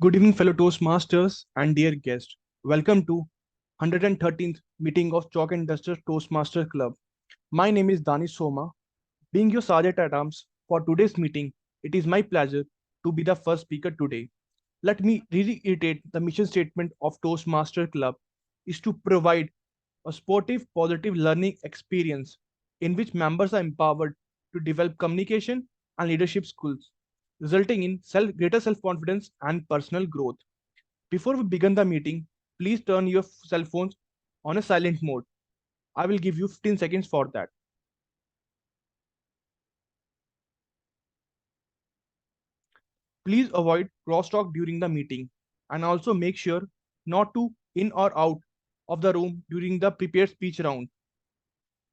Good evening, fellow Toastmasters and dear guests. Welcome to 113th meeting of Chalk and Duster Toastmaster Club. My name is Danish Soma. Being your sergeant at arms for today's meeting, it is my pleasure to be the first speaker today. Let me reiterate the mission statement of Toastmaster Club is to provide a sportive, positive learning experience in which members are empowered to develop communication and leadership skills, resulting in greater self-confidence and personal growth. Before we begin the meeting, please turn your cell phones on a silent mode. I will give you 15 seconds for that. Please avoid crosstalk during the meeting and also make sure not to in or out of the room during the prepared speech round.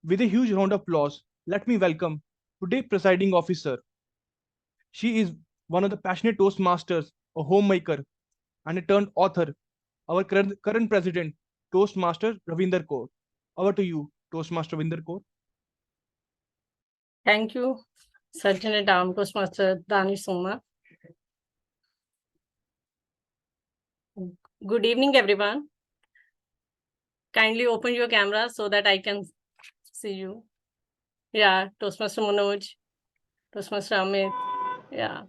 With a huge round of applause, let me welcome today's presiding officer. She is one of the passionate Toastmasters, a homemaker, and a turned author. Our current president, Toastmaster Ravinder Kaur. Over to you, Toastmaster Ravinder Kaur. Thank you, Sergeant at Arms Toastmaster Danish Soma. Good evening, everyone. Kindly open your camera so that I can see you. Yeah, Toastmaster Manoj, Toastmaster Amit. Yeah,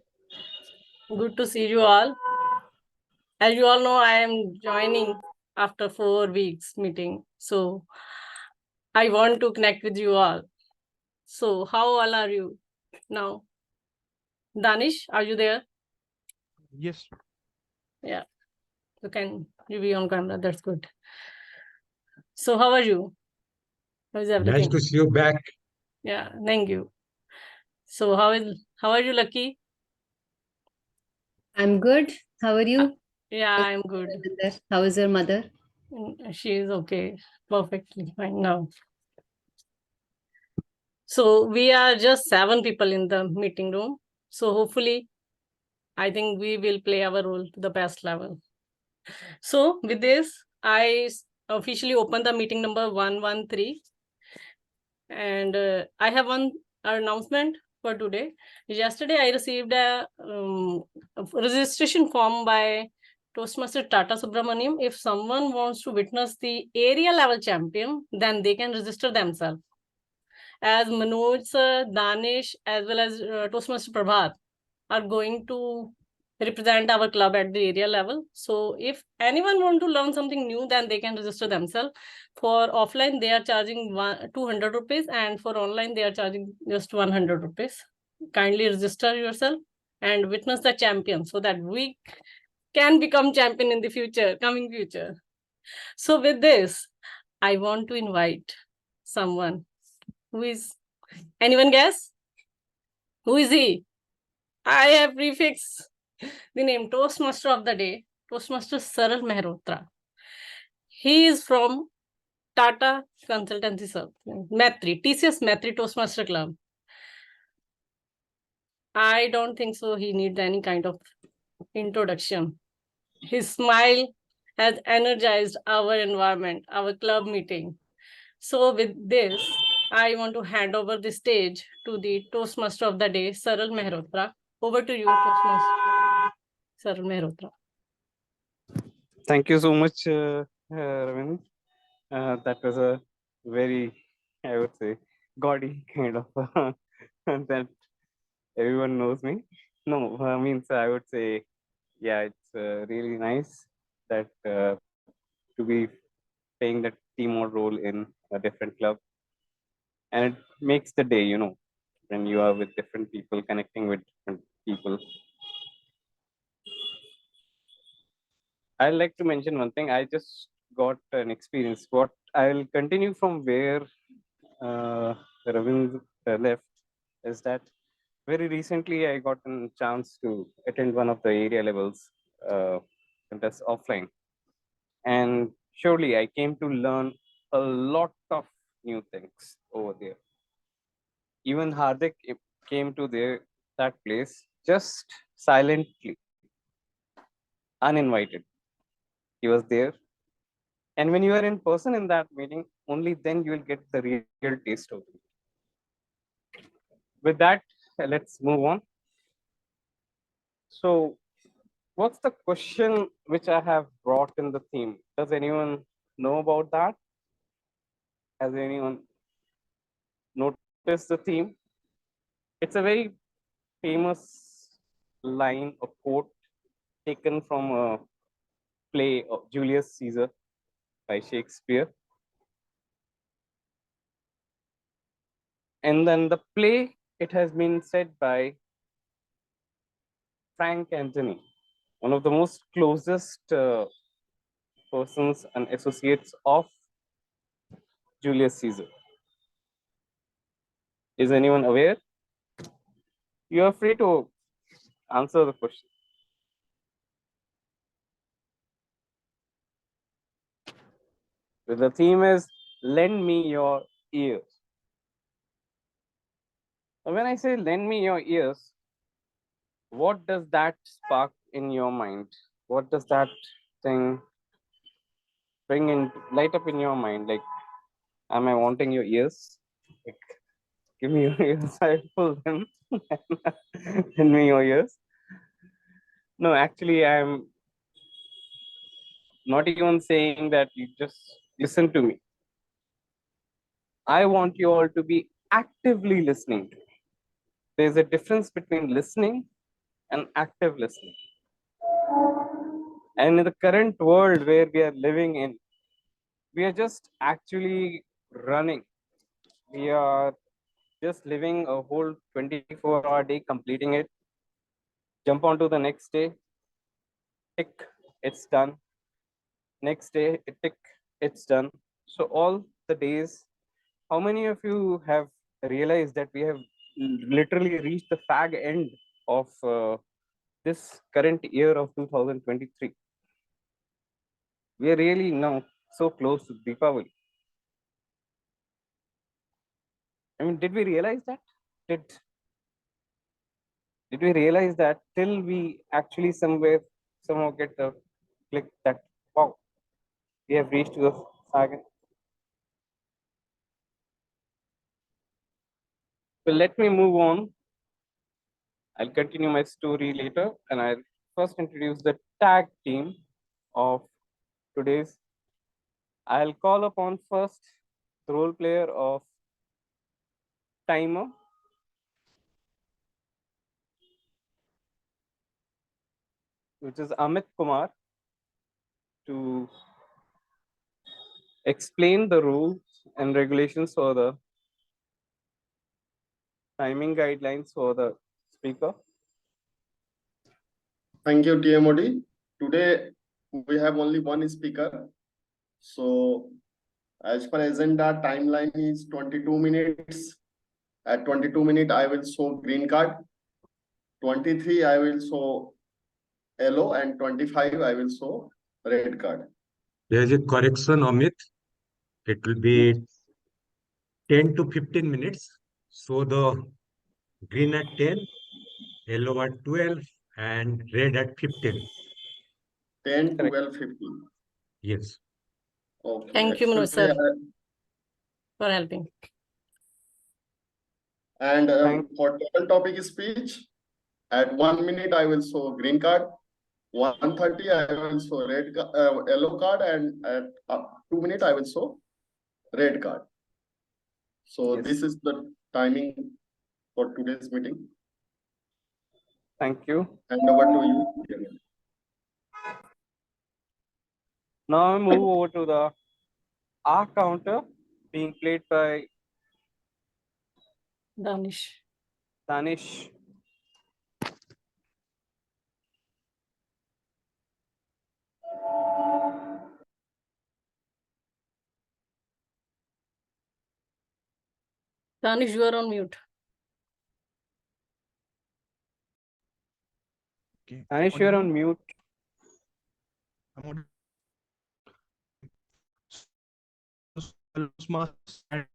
good to see you all. As you all know, I am joining after 4 weeks meeting. So I want to connect with you all. So how all are you now? Danish, are you there? Yes. Yeah. So can you be on camera? That's good. So how are you? How is everything? Nice to see you back. Yeah, thank you. So how are you, Lucky? I'm good. How are you? Yeah, I'm good. How is your mother? She is okay, perfectly fine now. So we are just 7 people in the meeting room. So hopefully, I think we will play our role to the best level. So with this, I officially open the meeting number 113. And I have one announcement for today. Yesterday, I received a registration form by Toastmaster Tata Subramaniam. If someone wants to witness the area level champion, then they can register themselves. As Manoj sir, Danish, as well as Toastmaster Prabhat are going to represent our club at the area level. So if anyone want to learn something new, then they can register themselves. For offline, they are charging 200 rupees, and for online, they are charging just 100 rupees. Kindly register yourself and witness the champion so that we can become champion in the future, coming future. So with this, I want to invite someone who is, anyone guess? Who is he? I have prefixed the name Toastmaster of the day, Toastmaster Saral Mehrotra. He is from Tata Consultancy Service, Maitri, TCS Maitri Toastmaster Club. I don't think so he needs any kind of introduction. His smile has energized our environment, our club meeting. So with this, I want to hand over the stage to the Toastmaster of the day, Saral Mehrotra. Over to you, Toastmaster Saral Mehrotra. Thank you so much, Ravinder. That was a very, I would say, gaudy kind of that everyone knows me. No, means I would say, yeah, it's really nice that to be playing that TMOD role in a different club, and it makes the day, when you are with different people, connecting with different people. I'd like to mention one thing. I just got an experience. What I'll continue from where Ravind left is that very recently I got a chance to attend one of the area levels contest offline, and surely I came to learn a lot of new things over there. Even Hardik came to that place just silently, uninvited. He was there. And when you are in person in that meeting, only then you will get the real taste of it. With that, let's move on. So What's the question which I have brought in the theme? Does anyone know about that? Has anyone noticed the theme? It's a very famous line or quote taken from a play of Julius Caesar by Shakespeare. And then the play, it has been said by Frank Antony, one of the most closest persons and associates of Julius Caesar. Is anyone aware? You are free to answer the question. The theme is lend me your ears. When I say lend me your ears, what does that spark in your mind? What does that thing bring in, light up in your mind? Like, am I wanting your ears? Like, give me your ears, I pull them. Lend me your ears. No, actually, I'm not even saying that you just listen to me. I want you all to be actively listening to me. There's a difference between listening and active listening. And in the current world where we are living in, we are just actually running. We are just living a whole 24-hour day, completing it, jump on to the next day, tick, it's done. Next day, tick, it's done. So all the days, how many of you have realized that we have literally reached the fag end of this current year of 2023? We are really now so close to Deepavali. I mean, did we realize that? Did we realize that till we actually somehow get the click that, wow, we have reached to the fag end? Well, let me move on. I'll continue my story later, and I'll first introduce the tag team of today's. I'll call upon first the role player of timer, which is Amit Kumar, to explain the rules and regulations for the timing guidelines for the speaker. Thank you, TMOD. Today, we have only one speaker. So, as per agenda, timeline is 22 minutes. At 22 minutes, I will show green card. 23, I will show yellow, and 25, I will show red card. There is a correction, Amit. It will be 10 to 15 minutes. So the green at 10, yellow at 12, and red at 15. 10, 12, 15. Yes. Okay. Thank you, Manoj Actually, sir, for helping. And Thank- for total topic speech, at 1 minute, I will show green card. 1:30, I will show yellow card, and at 2 minutes, I will show red card. So Yes. this is the timing for today's meeting. Thank you. Hand over to you. Now I move over to the R counter being played by Danish. Danish. Danish, you are on mute. Okay. Danish, you're on mute. Toastmasters and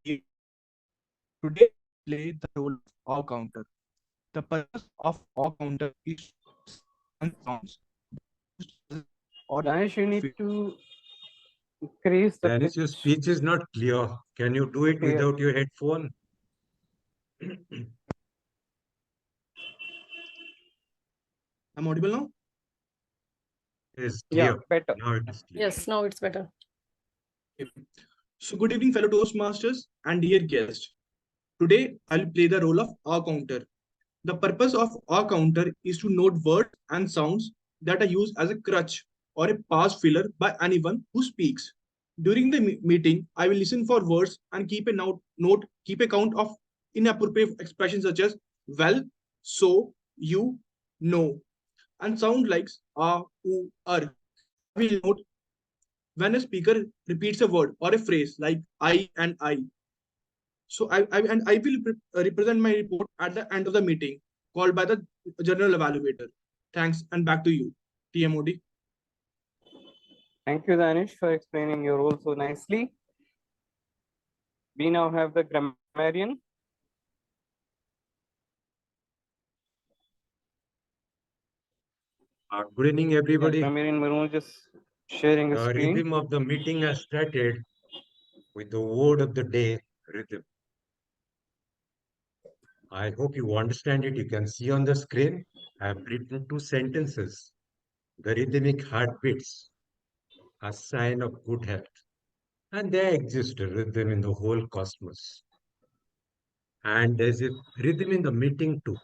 today play the role of all counter. The purpose of all counter is and sounds or Danish, you need to increase the Dennis, your pitch. speech is not clear. Can you do it Clear. without your headphone? I'm audible now? Is Yeah, clear. better. Now it is clear. Yes, now it's better. So, good evening, fellow Toastmasters and dear guests. Today, I'll play the role of our counter. The purpose of our counter is to note words and sounds that are used as a crutch or a pause filler by anyone who speaks. During the meeting, I will listen for words and keep a count of inappropriate expressions such as well, so, you, no, and sound like oo, I will note when a speaker repeats a word or a phrase like I and I. So I will represent my report at the end of the meeting, called by the general evaluator. Thanks, and back to you, TMOD. Thank you, Danish, for explaining your role so nicely. We now have the grammarian. Good evening, everybody. Grammarian Manoj is sharing a The screen. rhythm of the meeting has started with the word of the day, rhythm. I hope you understand it. You can see on the screen, I have written 2 sentences. The rhythmic heartbeats, a sign of good health. And there exists a rhythm in the whole cosmos. And there's a rhythm in the meeting too.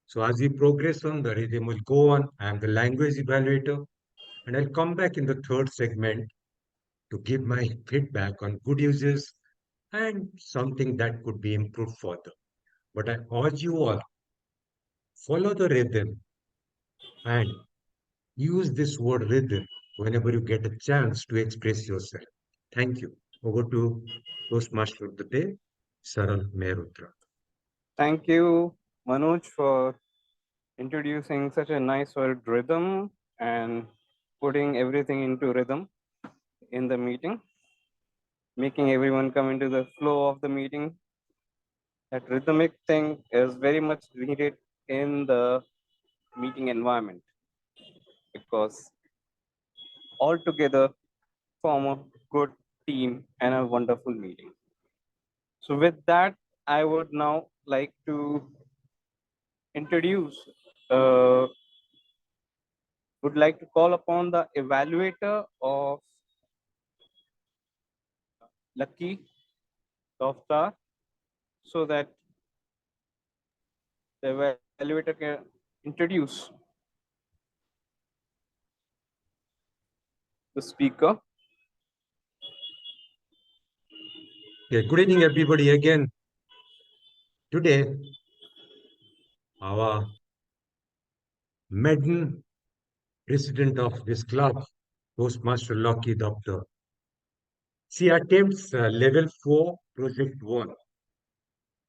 So as we progress on, the rhythm will go on. I am the language evaluator, and I'll come back in the third segment to give my feedback on good uses and something that could be improved further. But I urge you all, follow the rhythm and use this word rhythm whenever you get a chance to express yourself. Thank you. Over to Toastmaster of the Day, Saral Mehrotra. Thank you, Manoj, for introducing such a nice word rhythm and putting everything into rhythm in the meeting, making everyone come into the flow of the meeting. That rhythmic thing is very much needed in the meeting environment because all together form a good team and a wonderful meeting. So with that, I would now like to introduce, would like to call upon the evaluator of Lucky Doftar so that the evaluator can introduce the speaker. Yeah, good evening, everybody. Again, today, our maiden president of this club, Toastmaster Lucky Doctor, she attempts level 4, project 1.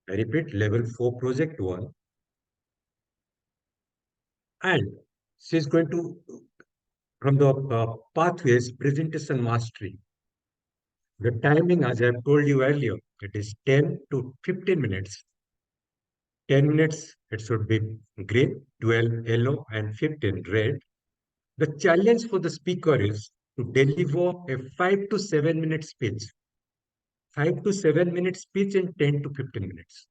I repeat, level 4, project 1. And she's going to, from the pathways, presentation mastery. The timing, as I've told you earlier, it is 10 to 15 minutes. 10 minutes, it should be green, 12 yellow, and 15 red. The challenge for the speaker is to deliver a 5 to 7 minute speech. 5 to 7 minute speech in 10 to 15 minutes.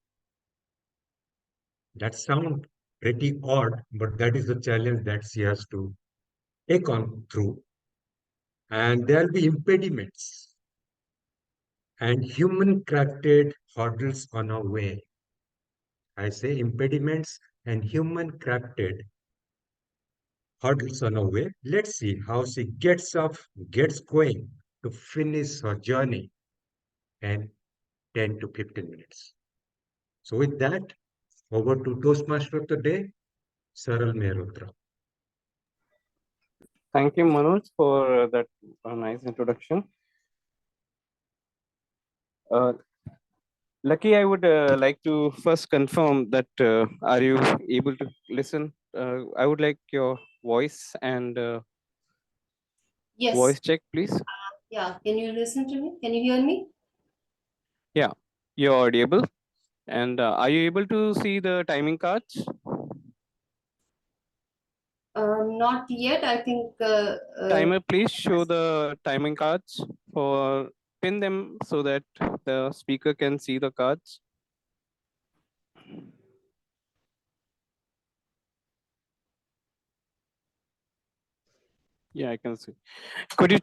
That sounds pretty odd, but that is the challenge that she has to take on through. And there will be impediments and human crafted hurdles on our way. I say impediments and human crafted hurdles on our way. Let's see how she gets up, gets going to finish her journey in 10 to 15 minutes. So with that, over to Toastmaster of the Day, Saral Mehrotra. Thank you, Manoj, for that nice introduction. Lucky, I would like to first confirm that are you able to listen? I would like your voice and Yes. voice check, please. Yeah. Can you listen to me? Can you hear me? Yeah, you're audible. And are you able to see the timing cards? Not yet. I think. Timer, please show the timing cards for pin them so that the speaker can see the cards. Yeah, I can see. Could you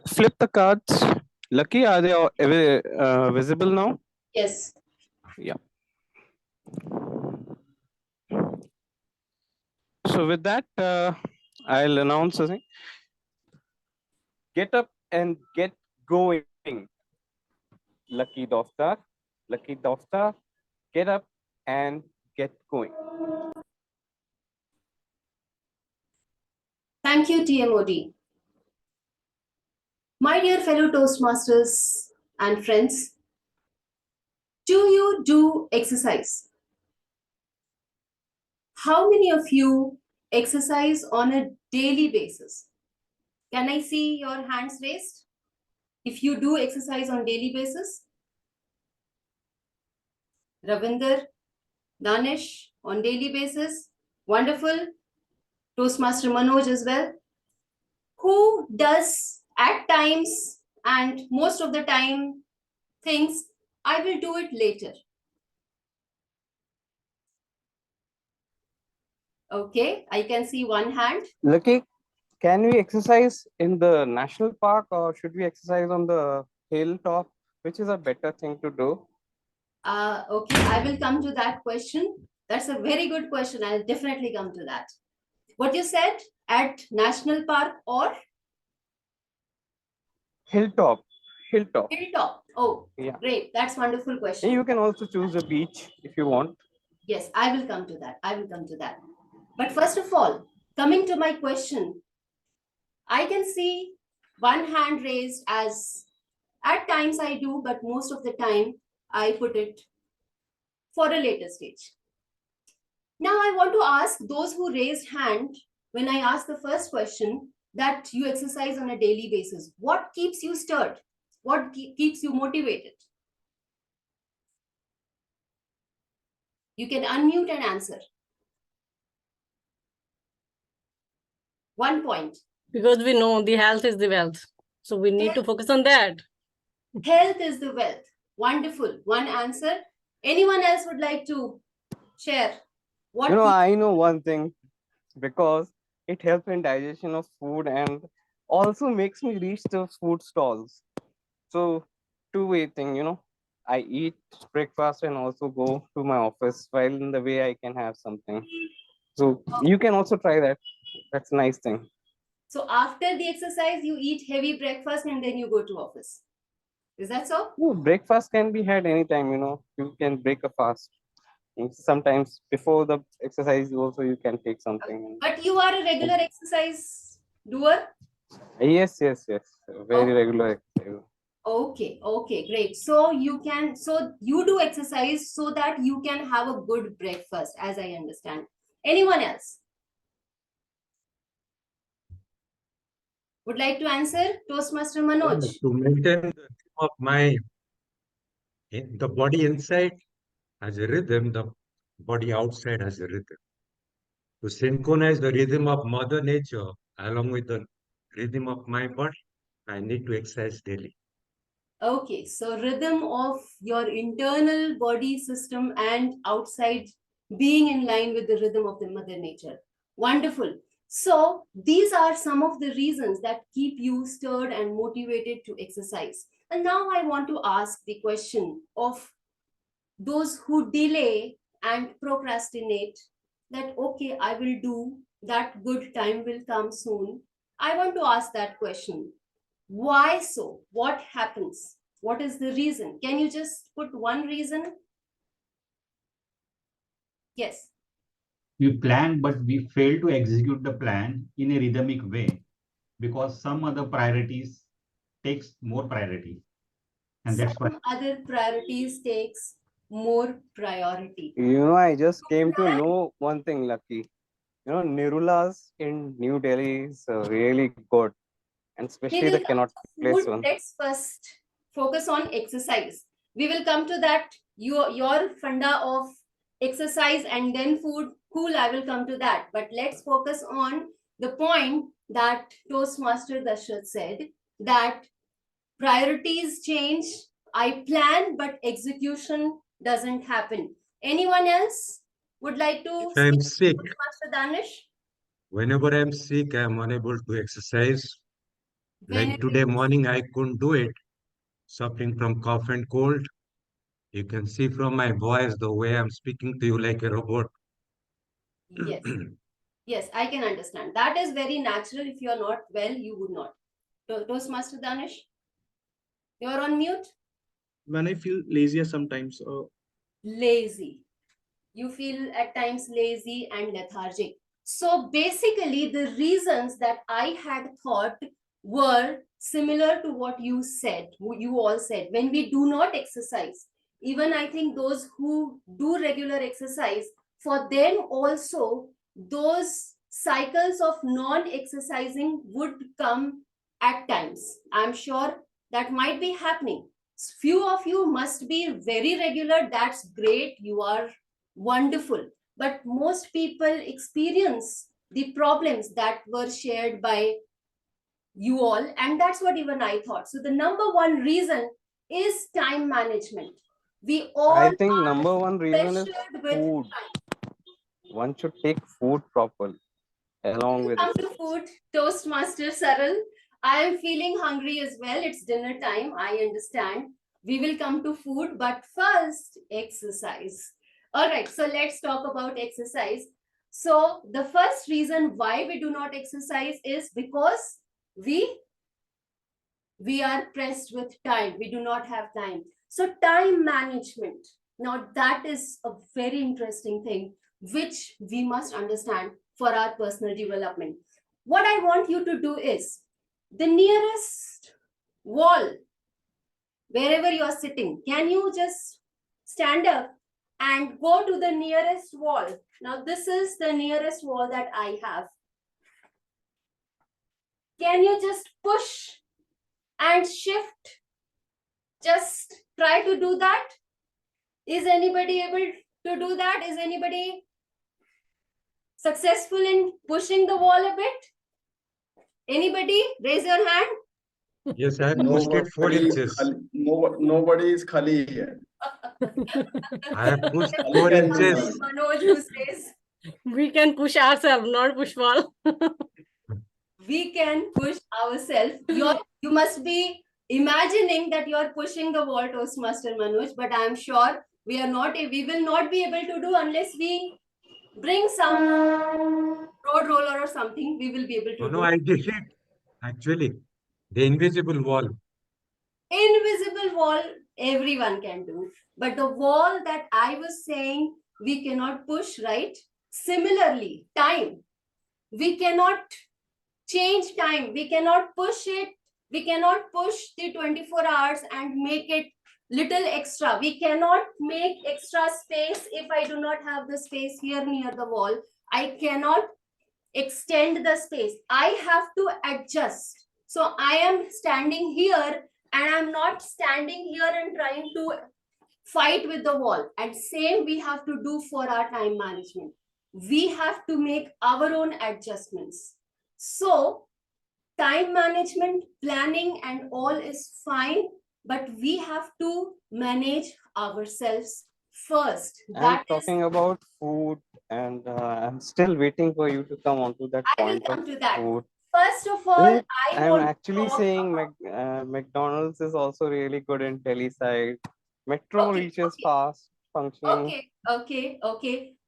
flip the cards? Lucky, are they all visible now? Yes. Yeah. So with that, I'll announce a thing. Get up and get going. Lucky Dostar. Lucky Dostar. Get up and get going. Thank you, TMOD. My dear fellow Toastmasters and friends, do you do exercise? How many of you exercise on a daily basis? Can I see your hands raised? If you do exercise on daily basis? Ravinder, Danish, on daily basis? Wonderful. Toastmaster Manoj as well. Who does at times and most of the time thinks, I will do it later? Okay, I can see one hand. Lucky, can we exercise in the national park or should we exercise on the hilltop? Which is a better thing to do? Okay, I will come to that question. That's a very good question. I'll definitely come to that. What you said, at national park or Hilltop. Hilltop. hilltop? Oh, Yeah. great. That's wonderful question. You can also choose a beach if you want. Yes, I will come to that. I will come to that. But first of all, coming to my question, I can see one hand raised as at times I do, but most of the time I put it for a later stage. Now I want to ask those who raised hand when I asked the first question that you exercise on a daily basis. What keeps you stirred? What keeps you motivated? You can unmute and answer. 1 point. Because we know the health is the wealth. So we need to focus on that. Health is the wealth. Wonderful. One answer. Anyone else would like to share? What I know one thing, because it helps in digestion of food and also makes me reach the food stalls. So two-way thing, I eat breakfast and also go to my office, while in the way I can have something. So you can also try that. That's a nice thing. So after the exercise, you eat heavy breakfast and then you go to office. Is that so? No, breakfast can be had anytime, you can break a fast. And sometimes before the exercise also you can take something. But you are a regular exercise doer? Yes. Very regular exercise. Okay, great. So you do exercise so that you can have a good breakfast, as I understand. Anyone else would like to answer? Toastmaster Manoj. To maintain the rhythm of the body inside has a rhythm, the body outside has a rhythm. To synchronize the rhythm of Mother Nature along with the rhythm of my body, I need to exercise daily. Okay, so rhythm of your internal body system and outside being in line with the rhythm of the Mother Nature. Wonderful. So these are some of the reasons that keep you stirred and motivated to exercise. And now I want to ask the question of those who delay and procrastinate that, okay, I will do, that good time will come soon. I want to ask that question. Why so? What happens? What is the reason? Can you just put one reason? Yes. We plan, but we fail to execute the plan in a rhythmic way because some other priorities takes more priority. And that's why Some other priorities takes more priority. I just came to know one thing, Lucky. Nirulas in New Delhi is really good, and We especially will the come cannot to place food. one. Let's first focus on exercise. We will come to that. Your funda of exercise and then food. Cool, I will come to that. But let's focus on the point that Toastmaster Dashrath said, that priorities change. I plan, but execution doesn't happen. Anyone else would like to If I'm speak? sick, Master Danish? Whenever I'm sick, I'm unable to exercise. Like Whenever today morning, I couldn't do it, suffering from cough and cold. You can see from my voice the way I'm speaking to you like a robot. yes, yes, I can understand. That is very natural. If you are not well, you would not. Toastmaster Danish, you are on mute. When I feel lazier sometimes, Lazy. You feel at times lazy and lethargic. So basically, the reasons that I had thought were similar to what you said, you all said. When we do not exercise, even I think those who do regular exercise, for them also, those cycles of non-exercising would come at times. I'm sure that might be happening. Few of you must be very regular. That's great. You are wonderful. But most people experience the problems that were shared by you all. And that's what even I thought. So the number one reason is time management. We all I think are number one reason is pressured with food. time. One should take food properly along with Come it. to food, Toastmaster Saral. I am feeling hungry as well. It's dinner time. I understand. We will come to food, but first, exercise. All right, so let's talk about exercise. So, the first reason why we do not exercise is because we are pressed with time. We do not have time. So, time management. Now, that is a very interesting thing which we must understand for our personal development. What I want you to do is the nearest wall, wherever you are sitting, can you just stand up and go to the nearest wall? Now, this is the nearest wall that I have. Can you just push and shift? Just try to do that. Is anybody able to do that? Is anybody successful in pushing the wall a bit? Anybody? Raise your hand. Yes, I have pushed it 4 inches. Nobody is Khali here. I have pushed Ali 4 can do inches. that. Manoj, who says We can push ourselves, not push wall. we can push ourselves. You must be imagining that you are pushing the wall, Toastmaster Manoj, but I'm sure we will not be able to do unless we bring some road roller or something. We will be able No, to no, do. I did it. Actually, the invisible wall. Invisible wall, everyone can do. But the wall that I was saying, we cannot push, right? Similarly, time. We cannot change time. We cannot push it. We cannot push the 24 hours and make it little extra. We cannot make extra space if I do not have the space here near the wall. I cannot extend the space. I have to adjust. So I am standing here and I'm not standing here and trying to fight with the wall. And same we have to do for our time management. We have to make our own adjustments. So time management, planning and all is fine, but we have to manage ourselves first. I'm That is, talking about food, and I'm still waiting for you to come onto that I will point of come to that. food. First of all, I I'm want to actually talk saying about. McDonald's is also really good in Delhi side. Metro Okay, reaches okay. fast, functioning. Okay.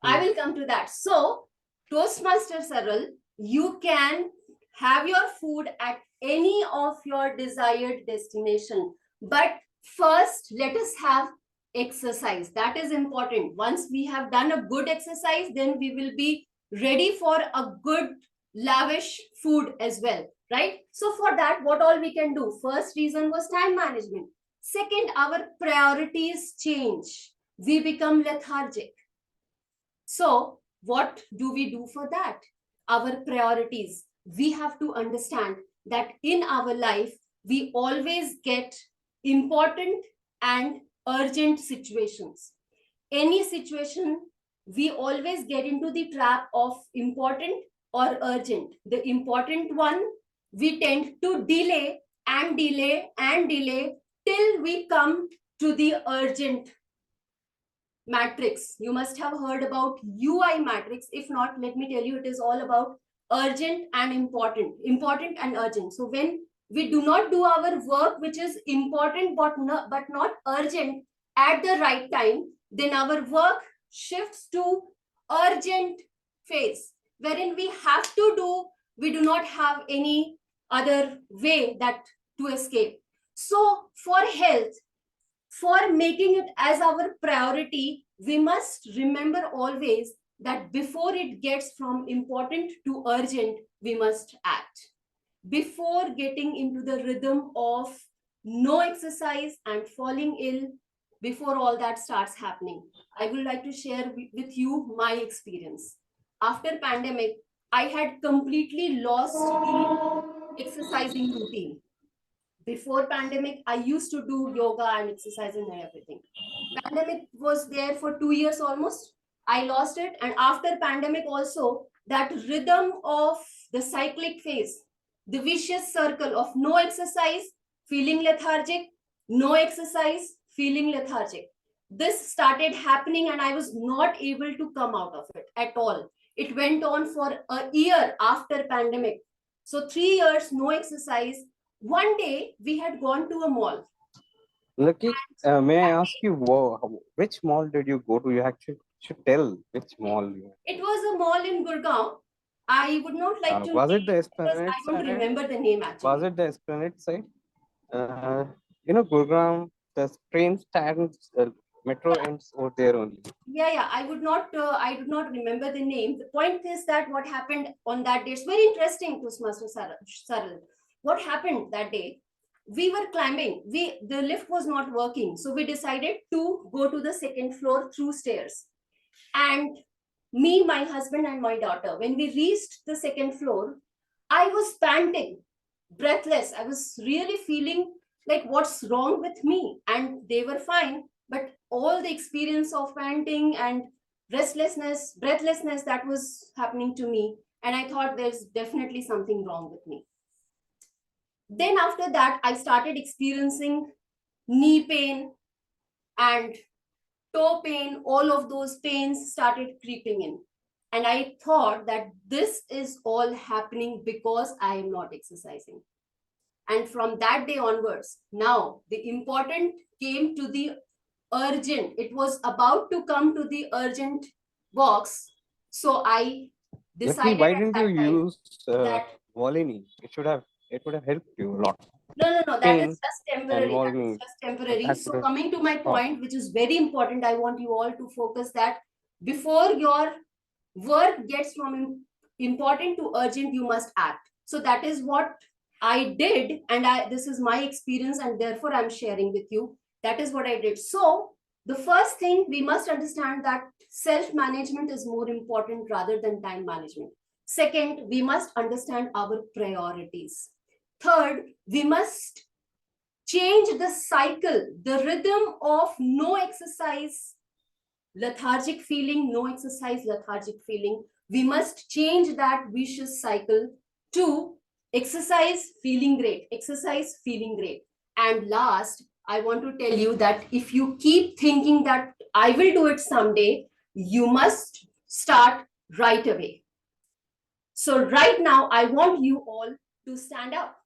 I will come to that. So, Toastmaster Saral, you can have your food at any of your desired destination. But first, let us have exercise. That is important. Once we have done a good exercise, then we will be ready for a good, lavish food as well, right? So, for that, what all we can do? First reason was time management. Second, our priorities change. We become lethargic. So, what do we do for that? Our priorities. We have to understand that in our life, we always get important and urgent situations. Any situation, we always get into the trap of important or urgent. The important one, we tend to delay and delay and delay till we come to the urgent matrix. You must have heard about UI matrix. If not, let me tell you, it is all about urgent and important, important and urgent. So when we do not do our work, which is important but not urgent at the right time, then our work shifts to urgent phase, wherein we have to do, we do not have any other way that to escape. So for health, for making it as our priority, we must remember always that before it gets from important to urgent, we must act. Before getting into the rhythm of no exercise and falling ill, before all that starts happening, I would like to share with you my experience. After pandemic, I had completely lost the exercising routine. Before pandemic, I used to do yoga and exercising and everything. Pandemic was there for 2 years almost. I lost it. And after pandemic also, that rhythm of the cyclic phase, the vicious circle of no exercise, feeling lethargic, no exercise, feeling lethargic. This started happening and I was not able to come out of it at all. It went on for a year after pandemic. So 3 years, no exercise. One day we had gone to a mall. Lucky, may I ask you, which mall did you go to? You actually should tell which mall you. It was a mall in Gurgaon. I would not like to. Was it the because Esplanade I don't side? remember the name actually. Was it the Esplanade side? Gurgaon, the train stands, metro ends over there only. Yeah. I would not. I do not remember the name. The point is that what happened on that day. It's very interesting, Toastmaster Saral. What happened that day? We were climbing. The lift was not working, so we decided to go to the second floor through stairs. And me, my husband, and my daughter, when we reached the second floor, I was panting, breathless. I was really feeling like, what's wrong with me? And they were fine. But all the experience of panting and restlessness, breathlessness that was happening to me. And I thought there's definitely something wrong with me. Then after that, I started experiencing knee pain and toe pain. All of those pains started creeping in. And I thought that this is all happening because I am not exercising. And from that day onwards, now the important came to the urgent. It was about to come to the urgent box. So I decided. Why didn't you use that Volini? It would have helped you a lot. No, that is just temporary. That is just temporary. So coming to my point, which is very important, I want you all to focus that before your work gets from important to urgent, you must act. So that is what I did, and this is my experience, and therefore I'm sharing with you. That is what I did. So the first thing, we must understand that self-management is more important rather than time management. Second, we must understand our priorities. Third, we must change the cycle, the rhythm of no exercise, lethargic feeling, no exercise, lethargic feeling. We must change that vicious cycle to exercise, feeling great, exercise, feeling great. And last, I want to tell you that if you keep thinking that I will do it someday, you must start right away. So right now, I want you all to stand up.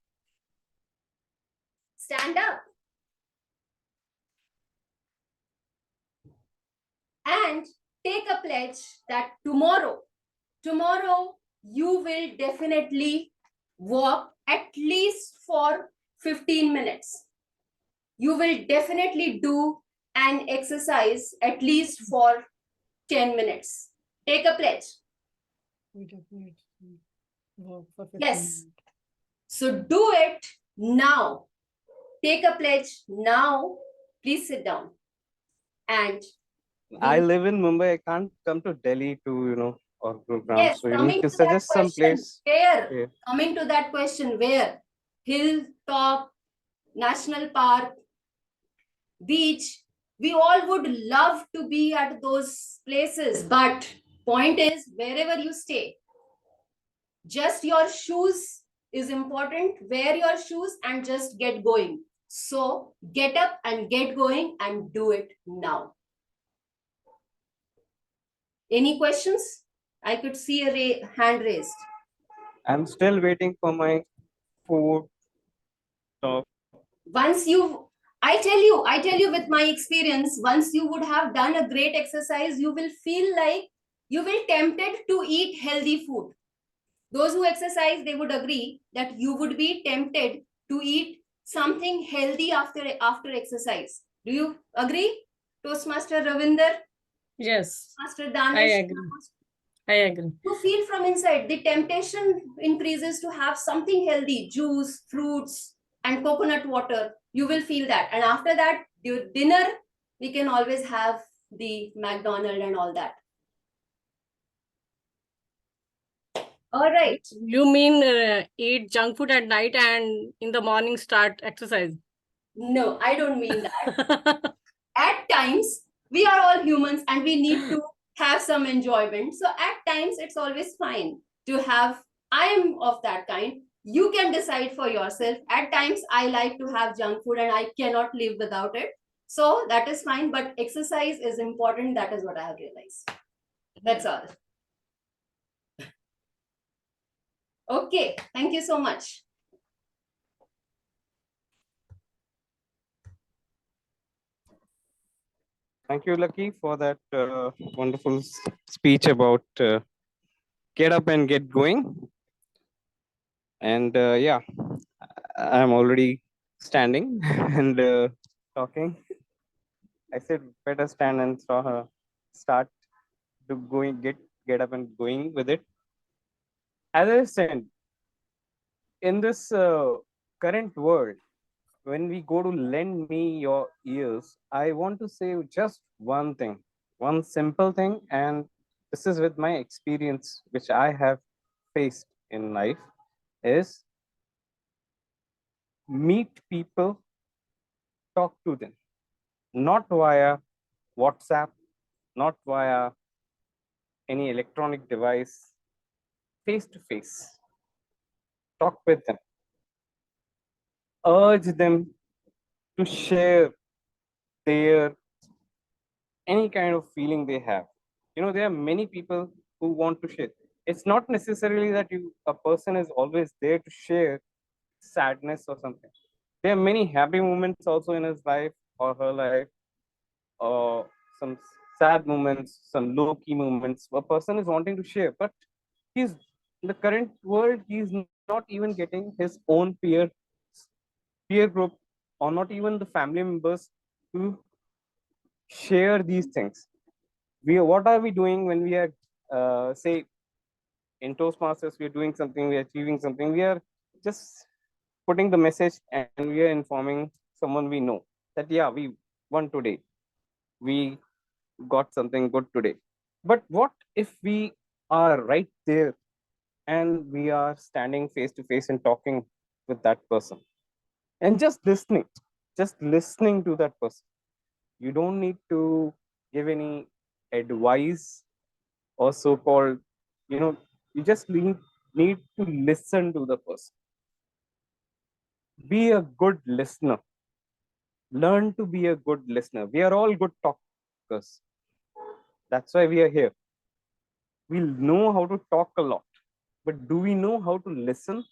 Stand up. And take a pledge that tomorrow you will definitely walk at least for 15 minutes. You will definitely do an exercise at least for 10 minutes. Take a pledge. We definitely walk for 15 Yes. minutes. So do it now. Take a pledge now. Please sit down. And I live in Mumbai. I can't come to Delhi to, or Gurgaon. yes, So you need to suggest some place. Where? Yeah. Coming to that question, where? Hilltop, national park, beach. We all would love to be at those places, but point is, wherever you stay, just your shoes is important. Wear your shoes and just get going. So get up and get going and do it now. Any questions? I could see a hand raised. I'm still waiting for my food. Once I tell you with my experience, once you would have done a great exercise, you will feel like you will tempted to eat healthy food. Those who exercise, they would agree that you would be tempted to eat something healthy after exercise. Do you agree, Toastmaster Ravinder? Yes, Master I Danish? agree. I agree. You feel from inside the temptation increases to have something healthy, juice, fruits, and coconut water. You will feel that. And after that, your dinner, we can always have the McDonald's and all that. All right. You mean eat junk food at night and in the morning start exercise? No, I don't mean that. At times, we are all humans and we need to have some enjoyment. So at times, it's always fine to have. I am of that kind. You can decide for yourself. At times, I like to have junk food and I cannot live without it. So that is fine. But exercise is important. That is what I have realized. That's all. Okay. Thank you so much. Thank you, Lucky, for that wonderful speech about get up and get going. And yeah, I'm already standing and talking. I said better stand and start to get up and going with it. As I said, in this current world, when we go to lend me your ears, I want to say just one thing, one simple thing, and this is with my experience, which I have faced in life, is meet people, talk to them, not via WhatsApp, not via any electronic device, face to face. Talk with them. Urge them to share their any kind of feeling they have. You know, there are many people who want to share. It's not necessarily that a person is always there to share sadness or something. There are many happy moments also in his life or her life, or some sad moments, some low-key moments. A person is wanting to share, but he's in the current world, he's not even getting his own peer group, or not even the family members to share these things. What are we doing when we are say in Toastmasters, we are doing something, we are achieving something, we are just putting the message and we are informing someone we know that yeah, we won today, we got something good today. But what if we are right there and we are standing face to face and talking with that person and just listening to that person? You don't need to give any advice or so-called, you just need to listen to the person. Be a good listener. Learn to be a good listener. We are all good talkers. That's why we are here. We know how to talk a lot, but do we know how to listen?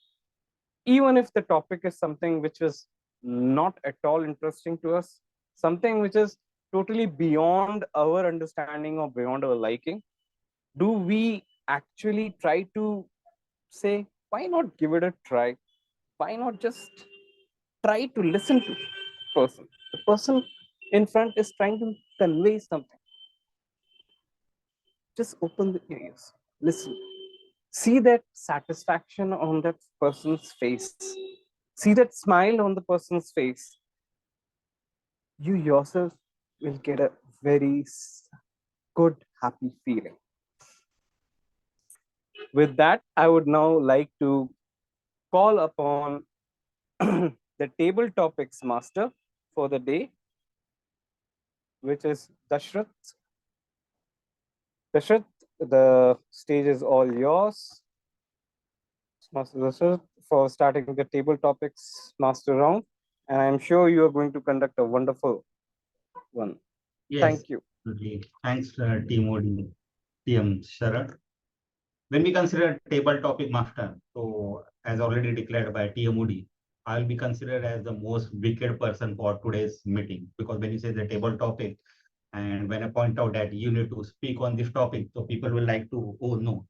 Even if the topic is something which is not at all interesting to us, something which is totally beyond our understanding or beyond our liking, do we actually try to say, why not give it a try? Why not just try to listen to the person? The person in front is trying to convey something. Just open the ears, listen. See that satisfaction on that person's face. See that smile on the person's face. You yourself will get a very good, happy feeling. With that, I would now like to call upon the table topics master for the day, which is Dashrath. Dashrath, the stage is all yours. Master Dashrath, for starting the table topics master round. And I'm sure you are going to conduct a wonderful one. Yes, Thank you. absolutely. Thanks, TMOD, TM Sharat. When we consider table topic master, so as already declared by TMOD, I will be considered as the most wicked person for today's meeting, because when you say the table topic, and when I point out that you need to speak on this topic, so people will like to, oh no,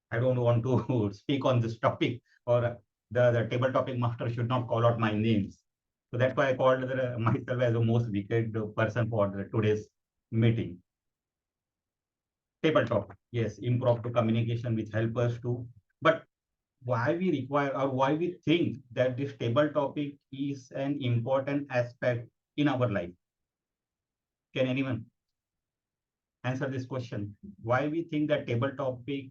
I don't want to speak on this topic, or the table topic master should not call out my names. So that's why I called myself as the most wicked person for today's meeting. Tabletop, yes, impromptu communication which help us to, but why we require or why we think that this table topic is an important aspect in our life? Can anyone answer this question? Why we think that table topic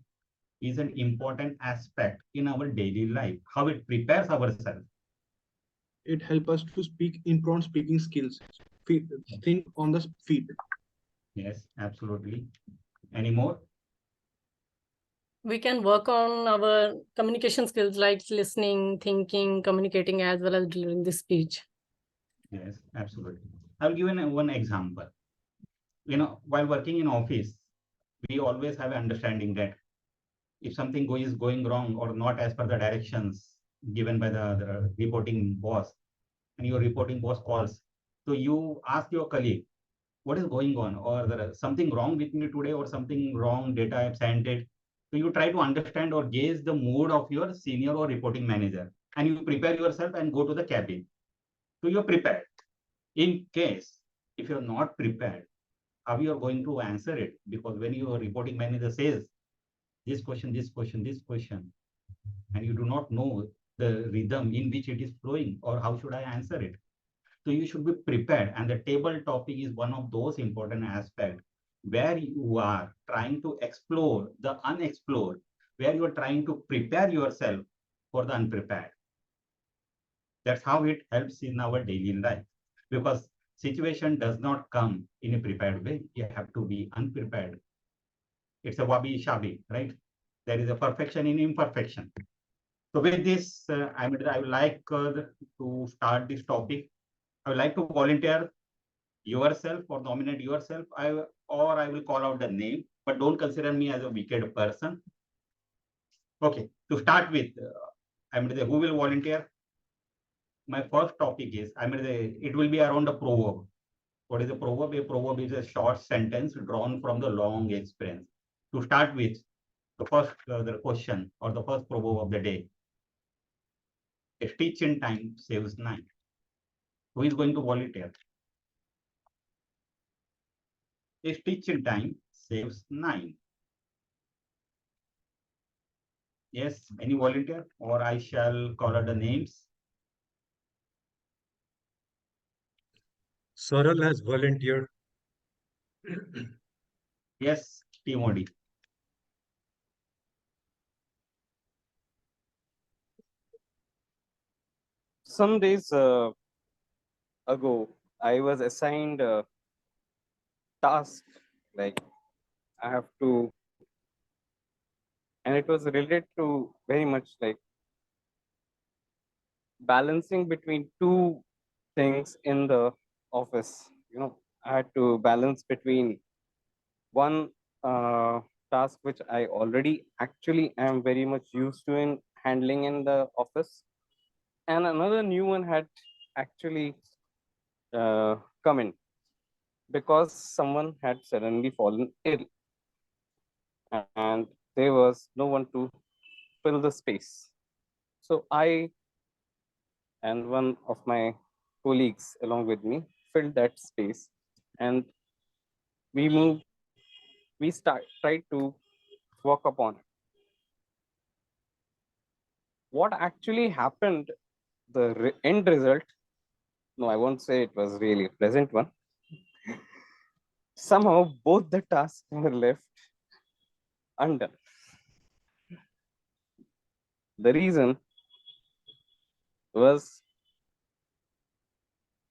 is an important aspect in our daily life? How it prepares ourselves? It helps us to speak in prompt speaking skills. Think on the feet. Yes, absolutely. Any more? We can work on our communication skills like listening, thinking, communicating, as well as delivering the speech. Yes, absolutely. I'll give one example. While working in office, we always have an understanding that if something is going wrong or not as per the directions given by the reporting boss, and your reporting boss calls, so you ask your colleague, what is going on, or there is something wrong with me today, or something wrong data I've sent it. So you try to understand or gauge the mood of your senior or reporting manager, and you prepare yourself and go to the cabin. So you're prepared. In case if you're not prepared, how you're going to answer it? Because when your reporting manager says this question, this question, this question, and you do not know the rhythm in which it is flowing, or how should I answer it? So you should be prepared. And the table topic is one of those important aspects where you are trying to explore the unexplored, where you are trying to prepare yourself for the unprepared. That's how it helps in our daily life, because situation does not come in a prepared way. You have to be unprepared. It's a wabi shabi, right? There is a perfection in imperfection. So with this, I would like to start this topic. I would like to volunteer yourself or nominate yourself. I will call out the name, but don't consider me as a wicked person. Okay, to start with, who will volunteer? My first topic is, it will be around a proverb. What is a proverb? A proverb is a short sentence drawn from the long experience. To start with, the first the question or the first proverb of the day. A stitch in time saves nine. Who is going to volunteer? A stitch in time saves nine. Yes, any volunteer? Or I shall call out the names. Saral has volunteered. Yes, TMOD. Some days ago, I was assigned a task, like I have to, and it was related to very much like balancing between two things in the office. I had to balance between one task which I already actually am very much used to in handling in the office, and another new one had actually come in because someone had suddenly fallen ill and there was no one to fill the space. So I and one of my colleagues along with me filled that space, and we tried to work upon it. What actually happened, the end result, no, I won't say it was really a pleasant one. Somehow both the tasks were left undone. The reason was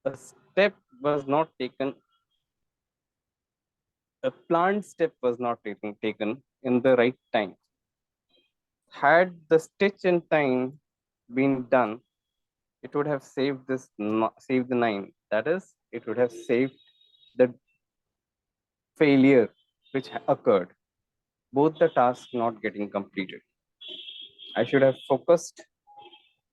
a step was not taken, a planned step was not taken in the right time. Had the stitch in time been done, it would have saved saved the nine. That is, it would have saved the failure which occurred. both the tasks not getting completed. I should have focused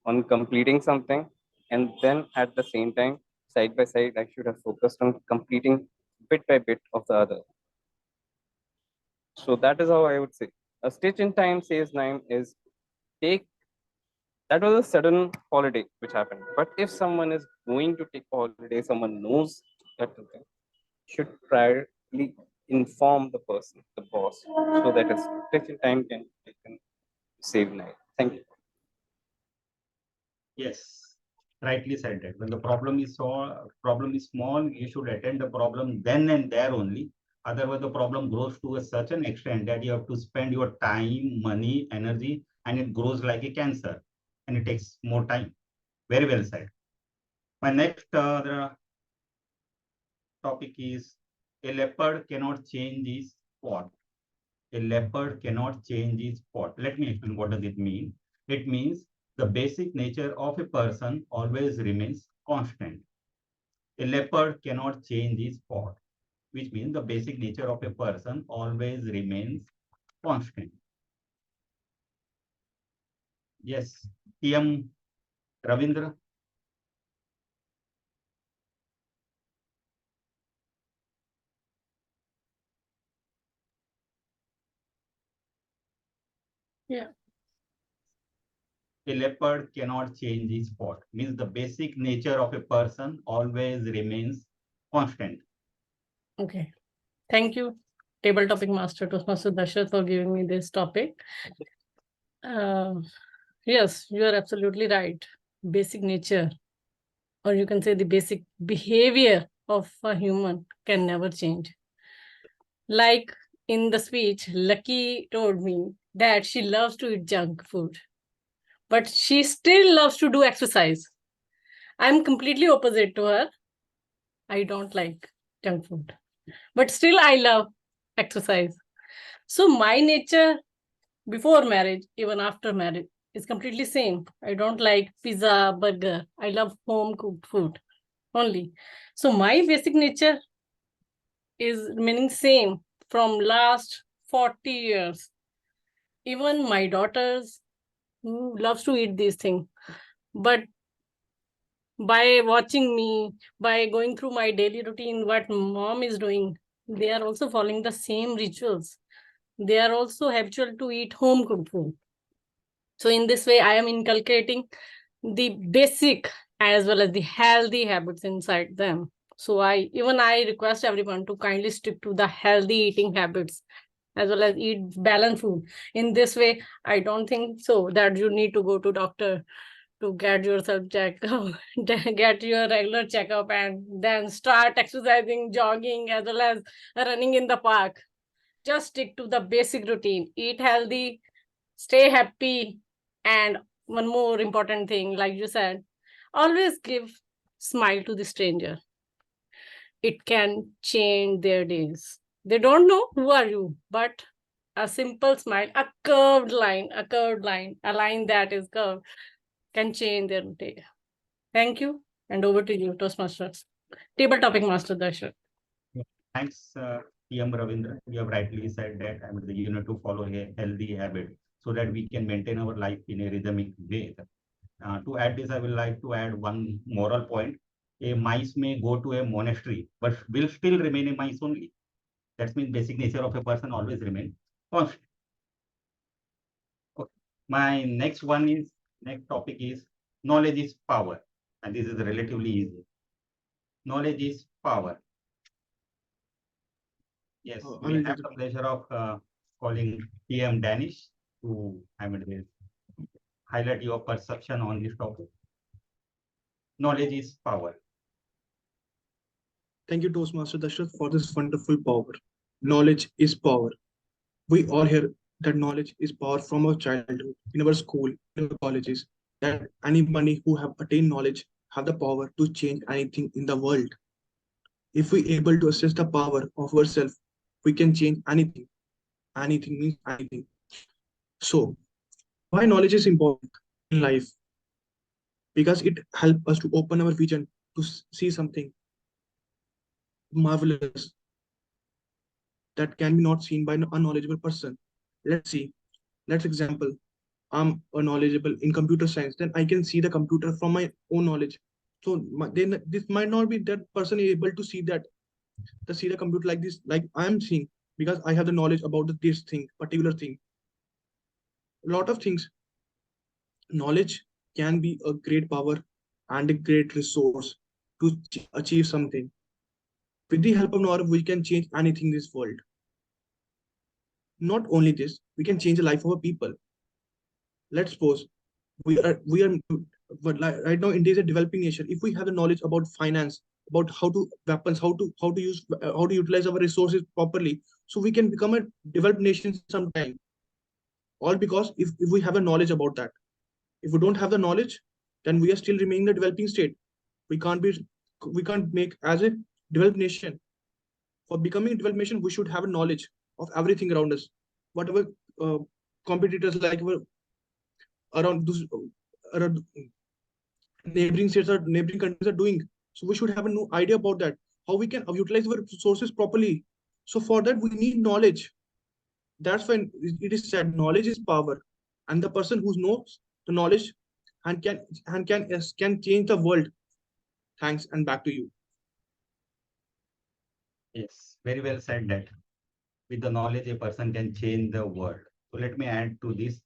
on completing something, and then at the same time, side by side, I should have focused on completing bit by bit of the other. So that is how I would say. A stitch in time saves time is take. That was a sudden holiday which happened. But if someone is going to take a holiday, someone knows that something should priorly inform the person, the boss, so that a stitch in time can save night. Thank you. Yes, rightly said that. When the problem is small, you should attend the problem then and there only. Otherwise, the problem grows to such an extent that you have to spend your time, money, energy, and it grows like a cancer, and it takes more time. Very well said. My next topic is a leopard cannot change his spot. A leopard cannot change his spot. Let me explain what does it mean. It means the basic nature of a person always remains constant. A leopard cannot change his spot, which means the basic nature of a person always remains constant. Yes, TM Ravinder. Yeah. A leopard cannot change his spot. Means the basic nature of a person always remains constant. Okay. Thank you, table topic master Toastmaster Dasharat, for giving me this topic. Yes, you are absolutely right. Basic nature, or you can say the basic behavior of a human can never change. Like in the speech, Lucky told me that she loves to eat junk food, but she still loves to do exercise. I'm completely opposite to her. I don't like junk food, but still I love exercise. So my nature before marriage, even after marriage, is completely same. I don't like pizza, burger. I love home cooked food only. So my basic nature is remaining same from last 40 years. Even my daughters loves to eat these things. But by watching me, by going through my daily routine, what mom is doing, they are also following the same rituals. They are also habitual to eat home cooked food. So in this way, I am inculcating the basic as well as the healthy habits inside them. So I request everyone to kindly stick to the healthy eating habits as well as eat balanced food. In this way, I don't think so that you need to go to doctor to get yourself checked, get your regular checkup, and then start exercising, jogging, as well as running in the park. Just stick to the basic routine. Eat healthy, stay happy, and one more important thing, like you said, always give smile to the stranger. It can change their days. They don't know who are you, but a simple smile, a line that is curved can change their day. Thank you, and over to you, Toastmasters. Table topic master Darshan. Thanks, TM Ravinder. You have rightly said that you need to follow a healthy habit so that we can maintain our life in a rhythmic way. To add this, I would like to add one moral point. A mice may go to a monastery, but will still remain a mice only. That means basic nature of a person always remain constant. Okay. My next topic is knowledge is power, and this is relatively easy. Knowledge is power. Yes, we have the pleasure of calling TM Danish to highlight your perception on this topic. Knowledge is power. Thank you, Toastmaster Dashrath, for this wonderful power. Knowledge is power. We all hear that knowledge is power from our childhood, in our school, in our colleges, that anybody who have attained knowledge have the power to change anything in the world. If we able to assess the power of ourselves, we can change anything. Anything means anything. So, why knowledge is important in life? Because it helps us to open our vision to see something marvelous that can be not seen by an unknowledgeable person. Let's see. Let's example. I'm a knowledgeable in computer science, then I can see the computer from my own knowledge. So then this might not be that person is able to see that to see the computer like this, like I'm seeing, because I have the knowledge about this thing, particular thing. A lot of things. Knowledge can be a great power and a great resource to achieve something. With the help of knowledge, we can change anything in this world. Not only this, we can change the life of a people. Let's suppose we are but right now India is a developing nation. If we have the knowledge about finance, about how to weapons, how to use how to utilize our resources properly, so we can become a developed nation sometime. All because if we have a knowledge about that. If we don't have the knowledge, then we are still remaining the developing state. We can't be we can't make as a developed nation. For becoming a developed nation, we should have a knowledge of everything around us. Whatever uh, competitors like around those around neighboring states or neighboring countries are doing. So we should have a new idea about that, how we can utilize our resources properly. So for that, we need knowledge. That's when it is said knowledge is power. And the person who knows the knowledge and can change the world. Thanks, and back to you. Yes, very well said that with the knowledge, a person can change the world. So let me add to this.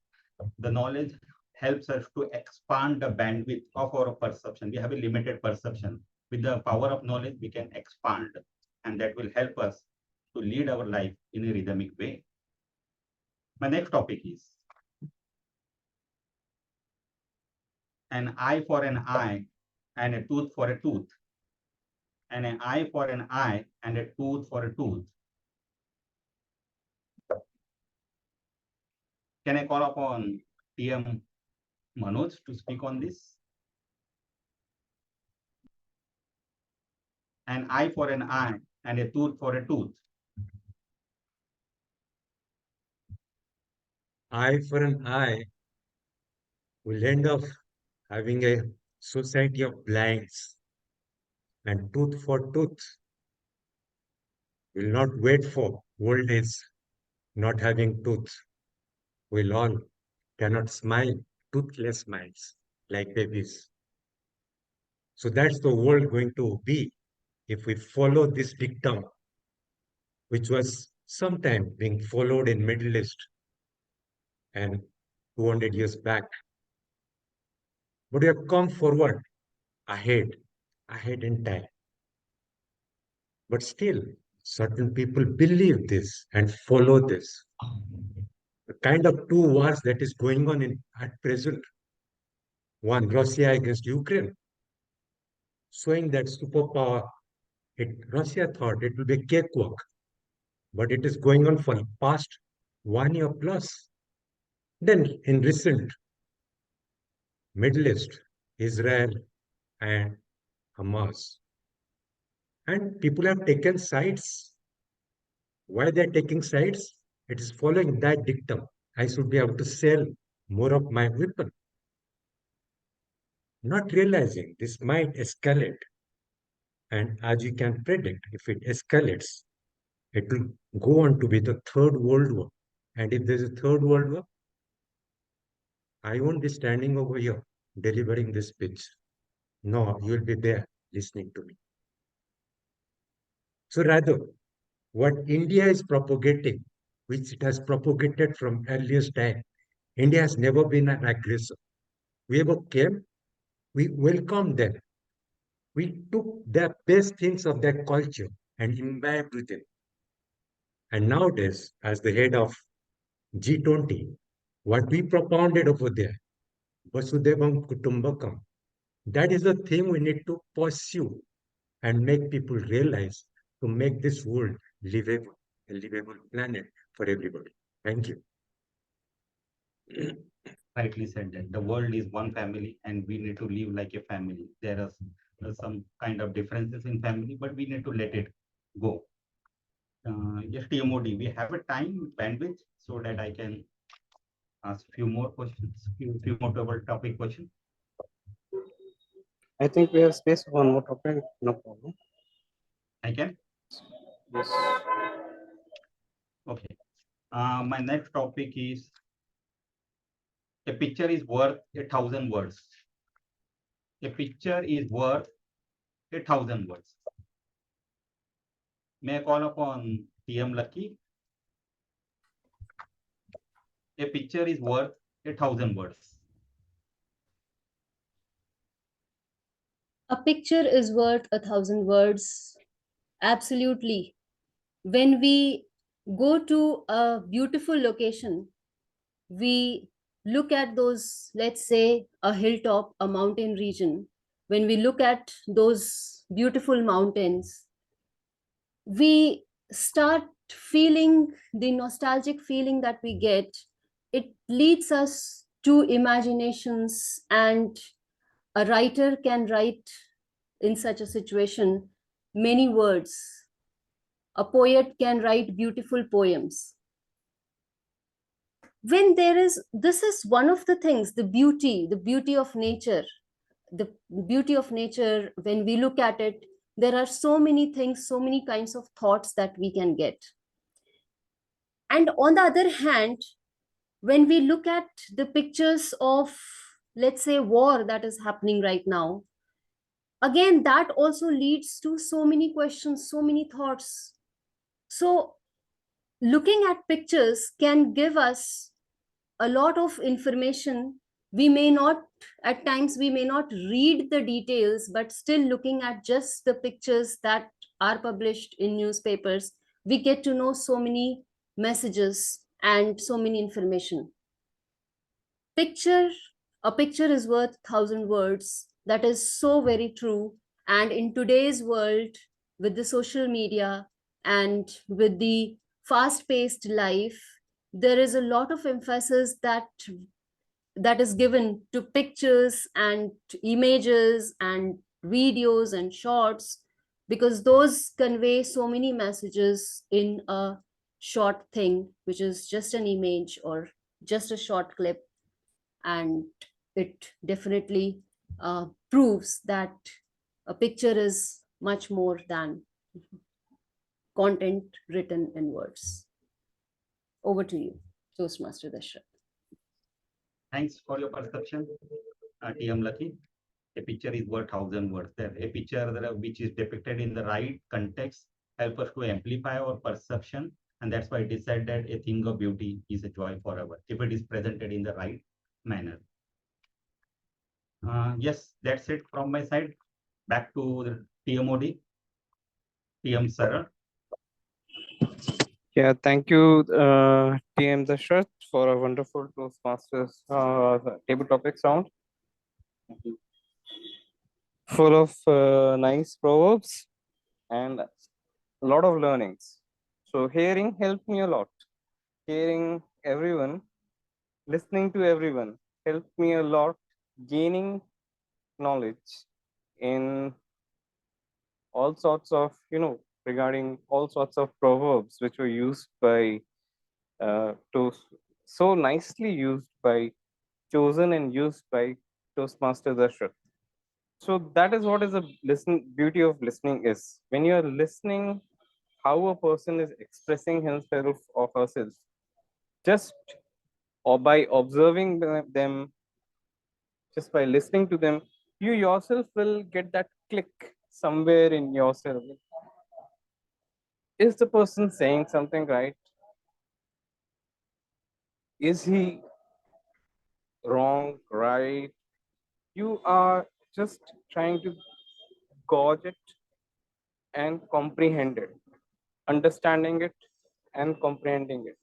The knowledge helps us to expand the bandwidth of our perception. We have a limited perception. With the power of knowledge, we can expand, and that will help us to lead our life in a rhythmic way. My next topic is an eye for an eye and a tooth for a tooth, and an eye for an eye and a tooth for a tooth. Can I call upon TM Manoj to speak on this? An eye for an eye and a tooth for a tooth. Eye for an eye will end up having a society of blinds, and tooth for tooth will not wait for old age, not having tooth. We'll all cannot smile, toothless smiles like babies. So that's the world going to be if we follow this dictum, which was sometime being followed in Middle East and 200 years back. But we have come forward ahead in time. But still, certain people believe this and follow this. The kind of two wars that is going on at present, one Russia against Ukraine, showing that superpower, Russia thought it will be a cakewalk, but it is going on for the past 1 year plus. Then in recent Middle East, Israel and Hamas, and people have taken sides. Why they're taking sides? It is following that dictum. I should be able to sell more of my weapon. Not realizing this might escalate. And as you can predict, if it escalates, it will go on to be the third world war. And if there's a third world war, I won't be standing over here delivering this speech. No, you'll be there listening to me. So rather, what India is propagating, which it has propagated from earliest time, India has never been an aggressor. Whoever came, we welcomed them. We took the best things of their culture and imbibed with it. And nowadays, as the head of G20, what we propounded over there, Vasudevam Kutumbakam, that is the thing we need to pursue and make people realize to make this world livable, a livable planet for everybody. Thank you. Rightly said that the world is one family and we need to live like a family. There are some kind of differences in family, but we need to let it go. Yes, TMOD, we have a time bandwidth so that I can ask few more questions, few more topic questions. I think we have space for one more topic. No problem. I can? Yes. Okay. My next topic is a picture is worth 1,000 words. A picture is worth 1,000 words. May I call upon TM Lucky? A picture is worth 1,000 words. A picture is worth 1,000 words. Absolutely. When we go to a beautiful location, we look at those, let's say, a hilltop, a mountain region. When we look at those beautiful mountains, we start feeling the nostalgic feeling that we get. It leads us to imaginations, and a writer can write in such a situation many words. A poet can write beautiful poems. When there is, this is one of the things, the beauty of nature. The beauty of nature, when we look at it, there are so many things, so many kinds of thoughts that we can get. And on the other hand, when we look at the pictures of, let's say, war that is happening right now, again, that also leads to so many questions, so many thoughts. So looking at pictures can give us a lot of information. We may not, at times we may not read the details, but still looking at just the pictures that are published in newspapers, we get to know so many messages and so many information. A picture is worth 1,000 words. That is so very true. And in today's world, with the social media and with the fast-paced life, there is a lot of emphasis that is given to pictures and images and videos and shorts, because those convey so many messages in a short thing, which is just an image or just a short clip. And it definitely proves that a picture is much more than content written in words. Over to you, Toastmaster Dashrath. Thanks for your perception, TM Lucky. A picture is worth 1,000 words. A picture which is depicted in the right context helps us to amplify our perception, and that's why it is said that a thing of beauty is a joy forever if it is presented in the right manner. Yes, that's it from my side. Back to the TMOD, TM Saral. Yeah, thank you, TM Dashrath, for a wonderful Toastmasters table topics round. Full of nice proverbs and a lot of learnings. So hearing helped me a lot. Hearing everyone, listening to everyone helped me a lot, gaining knowledge in all sorts of, regarding all sorts of proverbs which were used by so nicely used by, chosen and used by Toastmaster Dashrath. So that is what is the beauty of listening is. When you are listening how a person is expressing himself or herself, just or by observing them, just by listening to them, you yourself will get that click somewhere in yourself. Is the person saying something right? Is he wrong, right? You are just trying to gauge it and comprehend it, understanding it and comprehending it.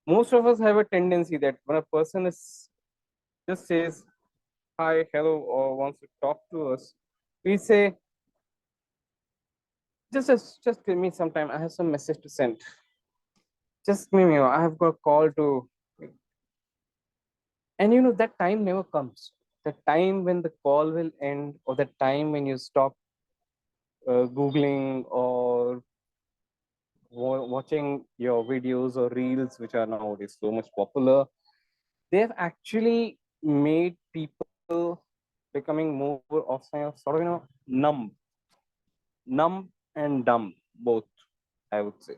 Most of us have a tendency that when a person is just says hi, hello, or wants to talk to us, we say, just give me some time. I have some message to send. Just give me, I have got a call to. And that time never comes. The time when the call will end, or the time when you stop Googling or watching your videos or reels, which are nowadays so much popular, they've actually made people becoming more of sort of numb and dumb, both, I would say.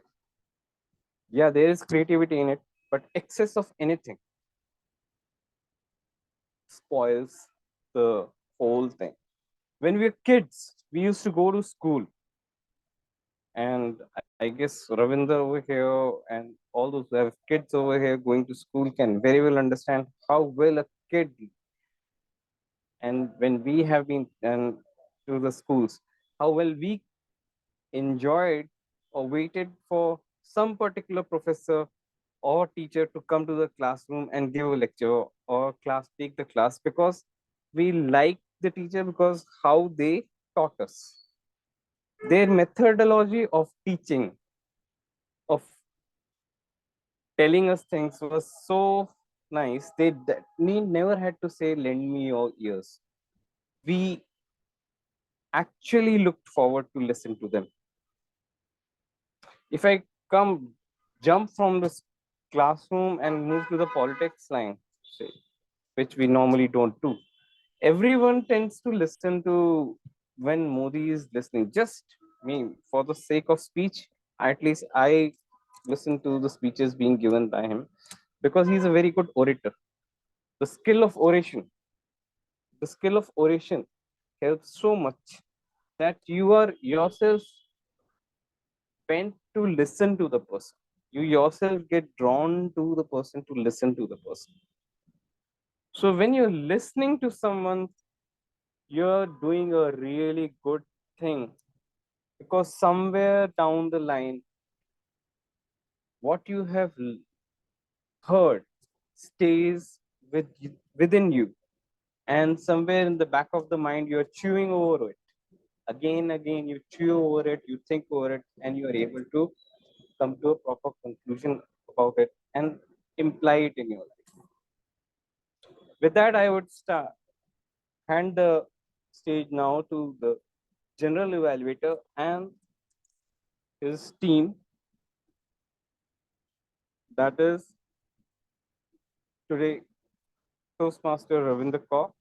Yeah, there is creativity in it, but excess of anything spoils the whole thing. When we were kids, we used to go to school, and I guess Ravinder over here and all those who have kids over here going to school can very well understand how well a kid, and when we have been to the schools, how well we enjoyed or waited for some particular professor or teacher to come to the classroom and give a lecture or class take the class, because we like the teacher because how they taught us. Their methodology of teaching, of telling us things was so nice. We never had to say, lend me your ears. We actually looked forward to listen to them. If I jump from this classroom and move to the politics line, say, which we normally don't do, everyone tends to listen to when Modi is listening. Just for the sake of speech, at least I listen to the speeches being given by him because he's a very good orator. The skill of oration, the skill of oration helps so much that you are yourself bent to listen to the person. You yourself get drawn to the person to listen to the person. So when you're listening to someone, you're doing a really good thing, because somewhere down the line, what you have heard stays within you, and somewhere in the back of the mind, you're chewing over it. Again, you chew over it, you think over it, and you are able to come to a proper conclusion about it and imply it in your life. With that, I would hand the stage now to the general evaluator and his team. That is today Toastmaster Ravinder Kaur,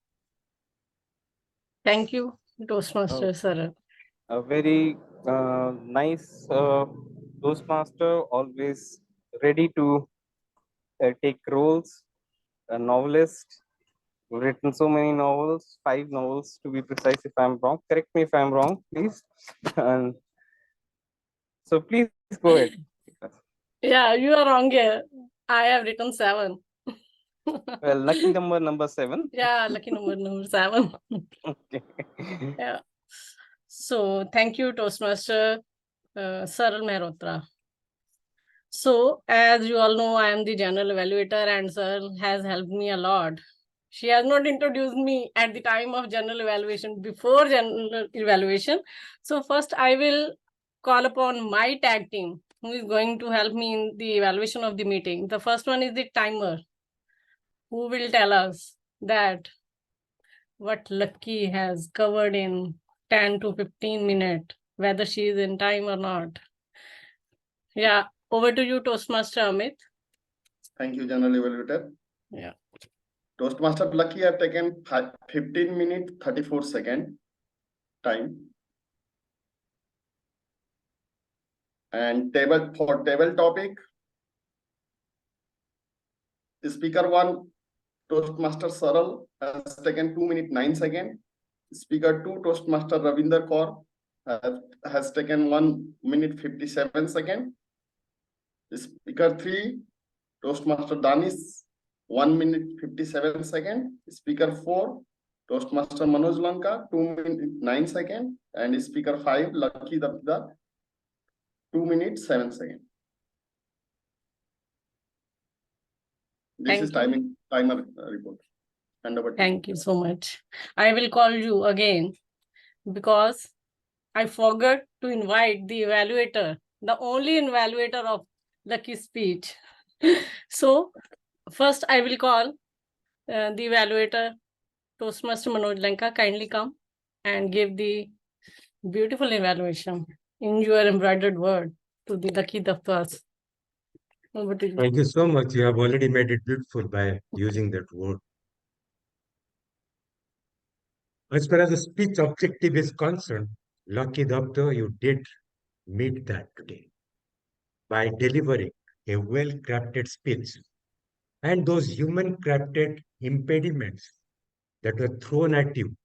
Thank you, Toastmaster Saral. a very nice Toastmaster, always ready to take roles, a novelist, written so many novels, 5 novels to be precise. If I'm wrong, correct me if I'm wrong, please. And so please go ahead. Yeah, you are wrong here. I have written 7. Well, lucky number 7. Yeah, lucky number 7. Okay. Yeah. So thank you, Toastmaster Saral Mehrotra. So as you all know, I am the general evaluator and Saral has helped me a lot. She has not introduced me at the time of general evaluation, before general evaluation. So first I will call upon my tag team who is going to help me in the evaluation of the meeting. The first one is the timer, who will tell us that what Lucky has covered in 10 to 15 minutes, whether she is in time or not. Yeah, over to you, Toastmaster Amit. Thank you, General Evaluator. Yeah. Toastmaster Lucky have taken 15 minutes 34 second time. And table topic, speaker 1, Toastmaster Saral has taken 2 minutes 9 seconds. Speaker 2, Toastmaster Ravinder Kaur has taken 1 minute 57 seconds. Speaker 3, Toastmaster Danis, 1 minute 57 seconds. Speaker 4, Toastmaster Manoj Lanka, 2 minutes 9 seconds. And Speaker 5, Lucky Dabda, 2 minutes 7 seconds. This is timer report. Thank you so much. I will call you again because I forgot to invite the evaluator, the only evaluator of Lucky's speech. So first I will call the evaluator, Toastmaster Manoj Lanka. Kindly come and give the beautiful evaluation in your embroidered word to the Lucky Daftars. Over to you. Thank you so much. You have already made it beautiful by using that word. As far as the speech objective is concerned, lucky doctor, you did meet that today by delivering a well-crafted speech. And those human-crafted impediments that were thrown at you,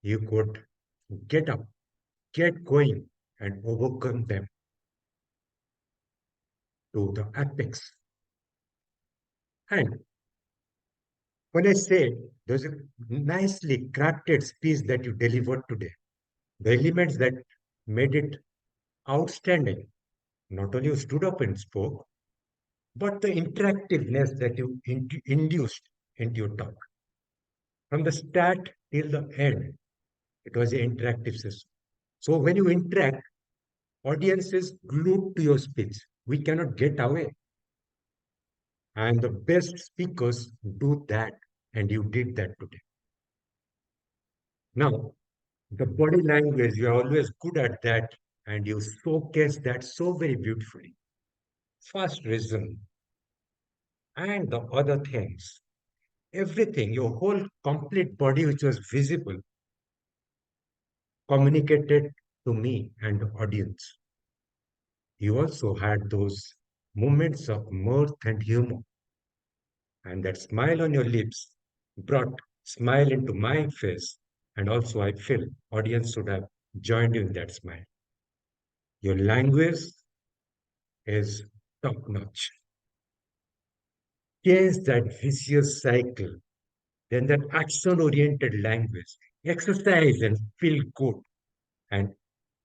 you could get up, get going, and overcome them to the apex. And when I say there's a nicely crafted speech that you delivered today, the elements that made it outstanding, not only you stood up and spoke, but the interactiveness that you induced into your talk. From the start till the end, it was an interactive system. So when you interact, audience is glued to your speech. We cannot get away. And the best speakers do that, and you did that today. Now, the body language, you are always good at that, and you showcase that so very beautifully. First reason, and the other things, everything, your whole complete body, which was visible, communicated to me and the audience. You also had those moments of mirth and humor, and that smile on your lips brought smile into my face, and also I feel audience should have joined you in that smile. Your language is top notch. Change that vicious cycle, then that action oriented language, exercise and feel good, and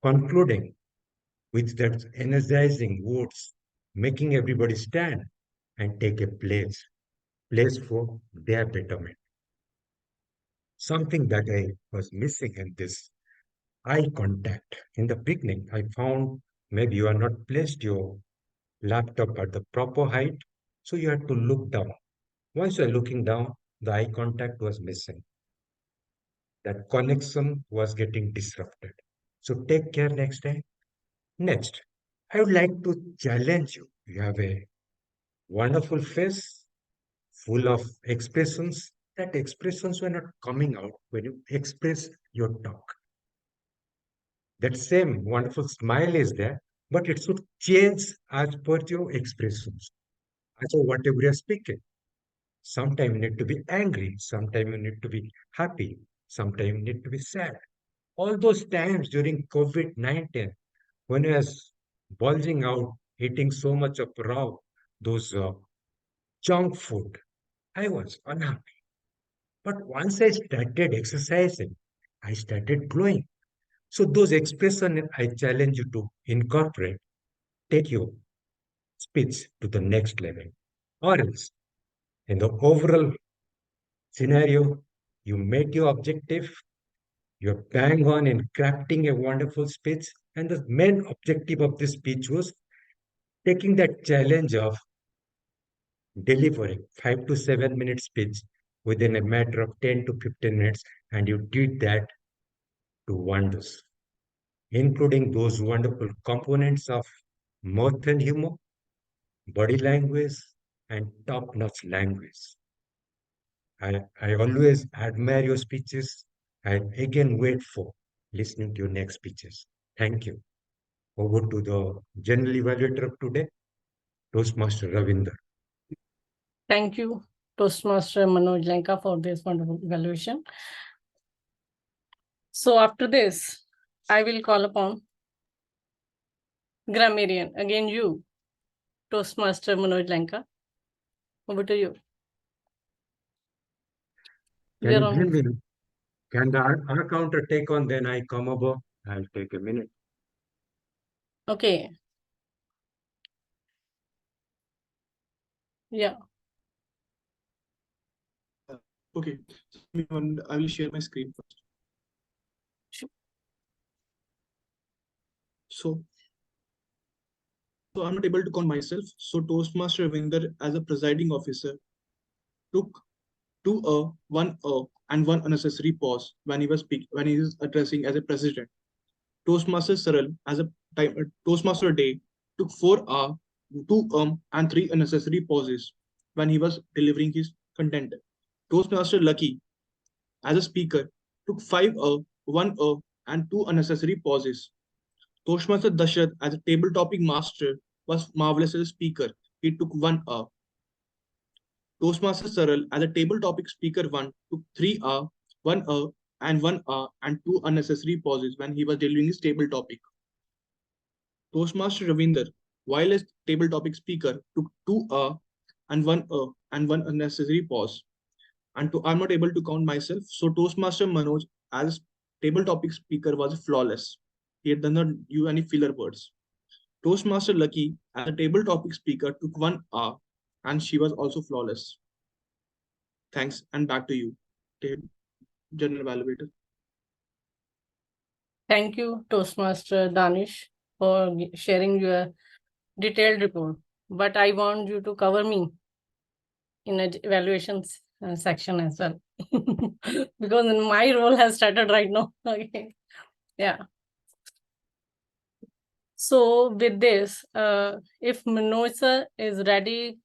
concluding with that energizing words, making everybody stand and take a place for their betterment. Something that I was missing in this eye contact. In the beginning, I found maybe you are not placed your laptop at the proper height, so you had to look down. Once you are looking down, the eye contact was missing. That connection was getting disrupted. So take care next time. Next, I would like to challenge you. You have a wonderful face full of expressions. That expressions were not coming out when you express your talk. That same wonderful smile is there, but it should change as per your expressions, as per whatever you are speaking. Sometimes you need to be angry, sometimes you need to be happy, sometimes you need to be sad. All those times during COVID-19, when I was bulging out, eating so much of raw, those junk food, I was unhappy. But once I started exercising, I started glowing. So those expressions I challenge you to incorporate, take your speech to the next level. Or else, in the overall scenario, you met your objective, you're bang on in crafting a wonderful speech, and the main objective of this speech was taking that challenge of delivering 5 to 7 minute speech within a matter of 10 to 15 minutes, and you did that to wonders, including those wonderful components of mirth and humor, body language, and top-notch language. I always admire your speeches and again wait for listening to your next speeches. Thank you. Over to the general evaluator of today, Toastmaster Ravinder. Thank you, Toastmaster Manoj Lanka, for this wonderful evaluation. So after this, I will call upon grammarian, again you, Toastmaster Manoj Lanka. Over to you. Can you give me? Can the our counter take on? Then I come over. I'll take a minute. Okay. Yeah. Okay, I will share my screen first. Sure. So I'm not able to count myself. So Toastmaster Ravinder, as a presiding officer, took one and one unnecessary pause when he was addressing as a president. Toastmaster Saral, as a Toastmaster Day, took 4 two and 3 unnecessary pauses when he was delivering his content. Toastmaster Lucky, as a speaker, took 1 and 2 unnecessary pauses. Toastmaster Dashrath, as a table topic master, was marvelous as a speaker. He took 1 hour. Toastmaster Saral as a table topic speaker 1 took 3 hours, 1 hour, and 1 hour, and 2 unnecessary pauses when he was delivering his table topic. Toastmaster Ravinder, while as table topic speaker, took 2 hours and 1 hour and 1 unnecessary pause. I'm not able to count myself. So Toastmaster Manoj as table topic speaker was flawless. He had done not use any filler words. Toastmaster Lucky as a table topic speaker took 1 hour and she was also flawless. Thanks, and back to you, General Evaluator. Thank you, Toastmaster Danish, for sharing your detailed report. But I want you to cover me in an evaluations section as well. Because my role has started right now. Okay. Yeah. So with this, if Manoj sir is ready,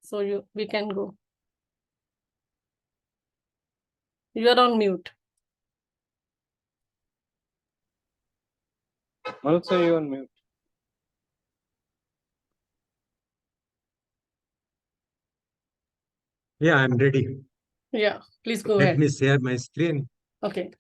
so we can go. You are on mute. Also, you on mute. Yeah, I'm ready. Yeah, please go Let ahead. me share my screen. Okay.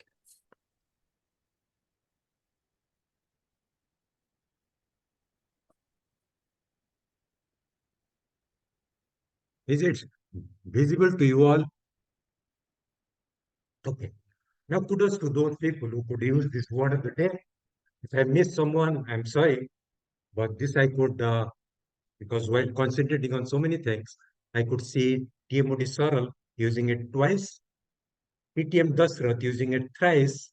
Is it visible to you all? Okay. Now, kudos to those people who could use this word of the day. If I missed someone, I'm sorry, but this I could, because while concentrating on so many things, I could see TMOD Saral using it twice, PTM Dasrath using it thrice,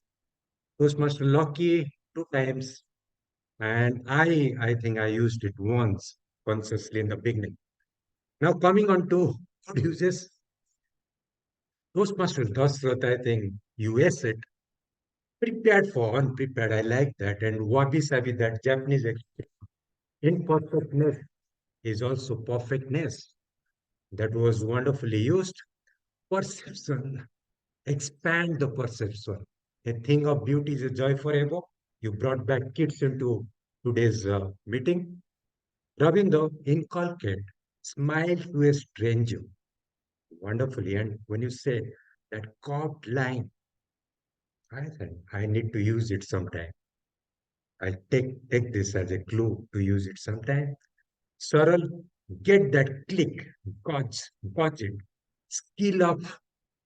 Toastmaster Lucky 2 times, and I think I used it once consciously in the beginning. Now coming on to good uses, Toastmaster Dasrath, I think US it prepared for unprepared. I like that, and wabi sabi that Japanese expression. Imperfectness is also perfectness. That was wonderfully used. Perception, expand the perception. A thing of beauty is a joy forever. You brought back kids into today's meeting. Ravinder, inculcate, smile to a stranger. Wonderfully. And when you say that carved line, I think I need to use it sometime. I'll take this as a clue to use it sometime. Saral, get that click, got it. Skill of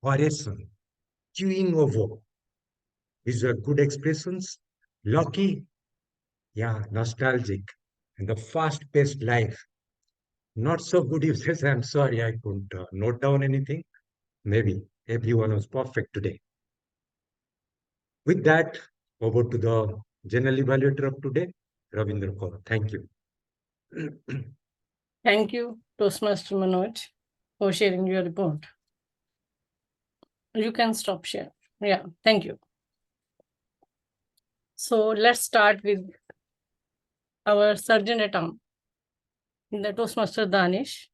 oration, chewing over. These are good expressions. Lucky, yeah, nostalgic. And the fast-paced life. Not so good uses. I'm sorry, I couldn't note down anything. Maybe everyone was perfect today. With that, over to the general evaluator of today, Ravinder Kaur. Thank you. Thank you, Toastmaster Manoj, for sharing your report. You can stop share. Yeah, thank you. So let's start with our Sergeant at Arms, the Toastmaster Danish.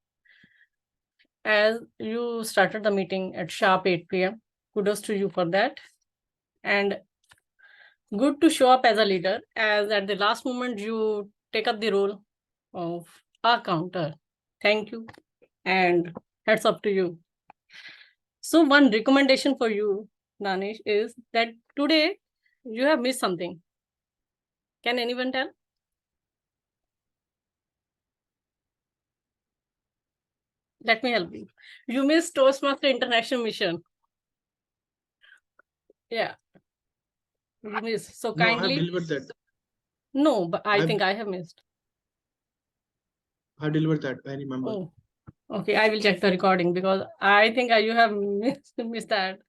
As you started the meeting at sharp 8 p.m., kudos to you for that. And good to show up as a leader, as at the last moment you take up the role of a counter. Thank you, and hats up to you. So one recommendation for you, Danish, is that today you have missed something. Can anyone tell? Let me help you. You missed Toastmaster International Mission. Yeah. You missed. So No, I have kindly. delivered that. No, but I think I have missed. I delivered that. I remember. Oh, okay. I will check the recording because I think you have missed that.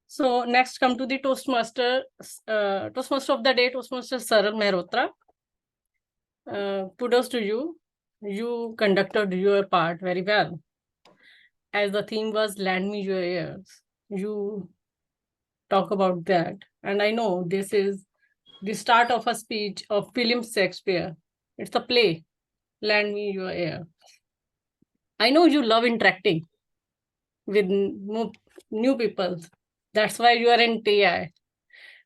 So next come to the Toastmaster, Toastmaster of the day, Toastmaster Saral Mehrotra. Kudos to you. You conducted your part very well. As the theme was lend me your ears, you talk about that. And I know this is the start of a speech of William Shakespeare. It's a play, lend me your ear. I know you love interacting with new people. That's why you are in TI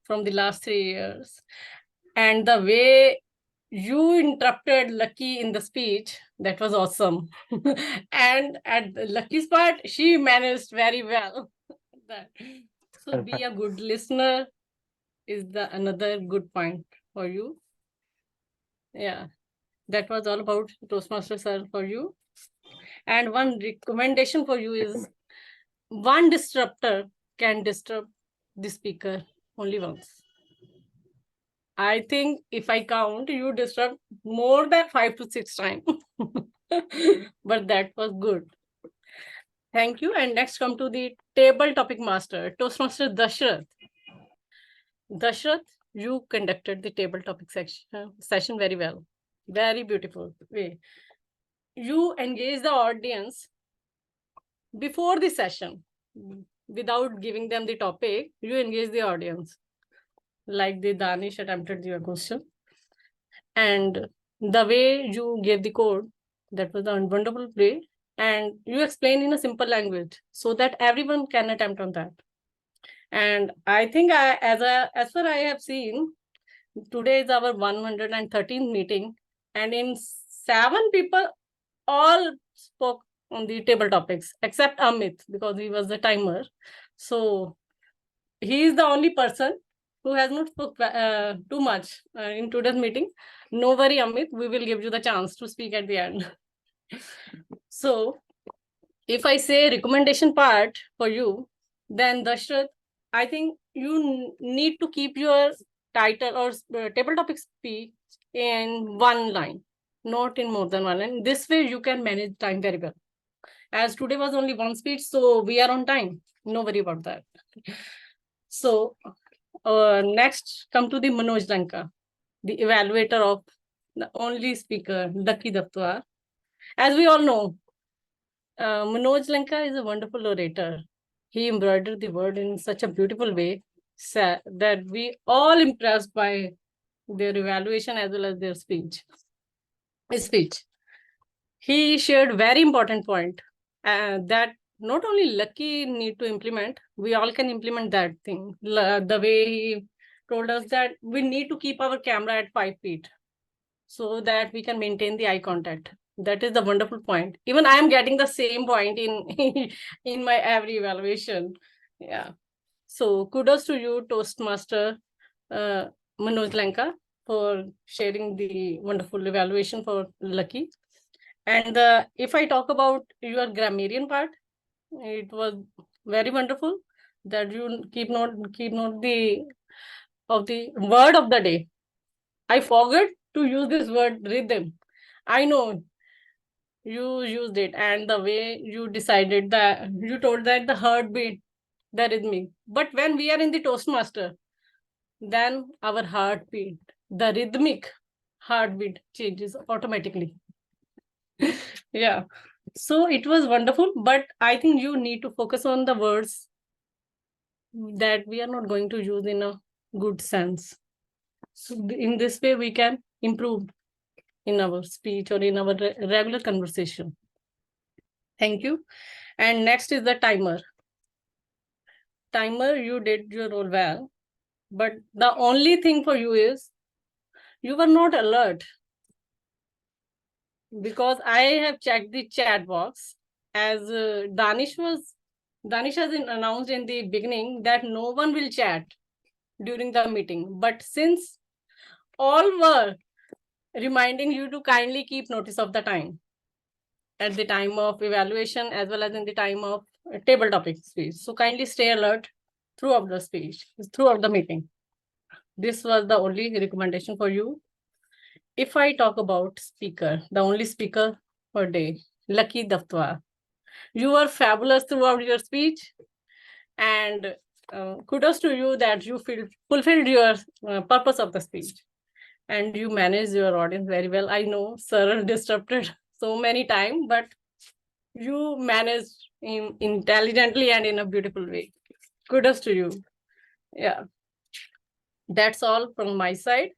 from the last 3 years. And the way you interrupted Lucky in the speech. That was awesome. And at the Lucky's part, she managed very well. So be a good listener is the another good point for you. Yeah, that was all about Toastmasters sir for you. And one recommendation for you is one disruptor can disturb the speaker only once. I think if I count, you disrupt more than 5 to 6 times. But that was good. Thank you. And next come to the table topic master, Toastmaster Dashrath. Dashrath, you conducted the table topic session very well. Very beautiful way. You engage the audience before the session. Without giving them the topic, you engage the audience. Like the Danish attempted your question. And the way you gave the code, that was a wonderful way. And you explain in a simple language so that everyone can attempt on that. And I think as far I have seen, today is our 113th meeting, and in 7 people all spoke on the table topics except Amit, because he was the timer. So he is the only person who has not spoke too much in today's meeting. No worry, Amit, we will give you the chance to speak at the end. So if I say recommendation part for you, then Dashrath, I think you need to keep your title or table topic speech in one line, not in more than one line. This way you can manage time very well. As today was only one speech, so we are on time. No worry about that. So next, come to the Manoj Lanka, the evaluator of the only speaker, Lucky Daftwar. As we all know, Manoj Lanka is a wonderful orator. He embroidered the word in such a beautiful way that we all impressed by their evaluation as well as their speech. He shared very important point that not only Lucky need to implement, we all can implement that thing. The way he told us that we need to keep our camera at 5 feet so that we can maintain the eye contact. That is the wonderful point. Even I am getting the same point in in my every evaluation. Yeah. So kudos to you, Toastmaster Manoj Lanka, for sharing the wonderful evaluation for Lucky. And if I talk about your grammarian part, it was very wonderful that you keep note the of the word of the day. I forgot to use this word rhythm. I know you used it, and the way you decided that you told that the heartbeat, the rhythmic. But when we are in the Toastmaster, then our heartbeat, the rhythmic heartbeat changes automatically. Yeah. So it was wonderful, but I think you need to focus on the words that we are not going to use in a good sense. So in this way, we can improve in our speech or in our regular conversation. Thank you. And next is the timer. Timer, you did your role well, but the only thing for you is you were not alert, because I have checked the chat box as Danish has announced in the beginning that no one will chat during the meeting. But since all were reminding you to kindly keep notice of the time at the time of evaluation as well as in the time of table topic speech. So kindly stay alert throughout the speech, throughout the meeting. This was the only recommendation for you. If I talk about speaker, the only speaker per day, Lucky Daftwar, you were fabulous throughout your speech, and kudos to you that you fulfilled your purpose of the speech, and you managed your audience very well. I know Saral disrupted so many times, but you managed intelligently and in a beautiful way. Kudos to you. Yeah, that's all from my side.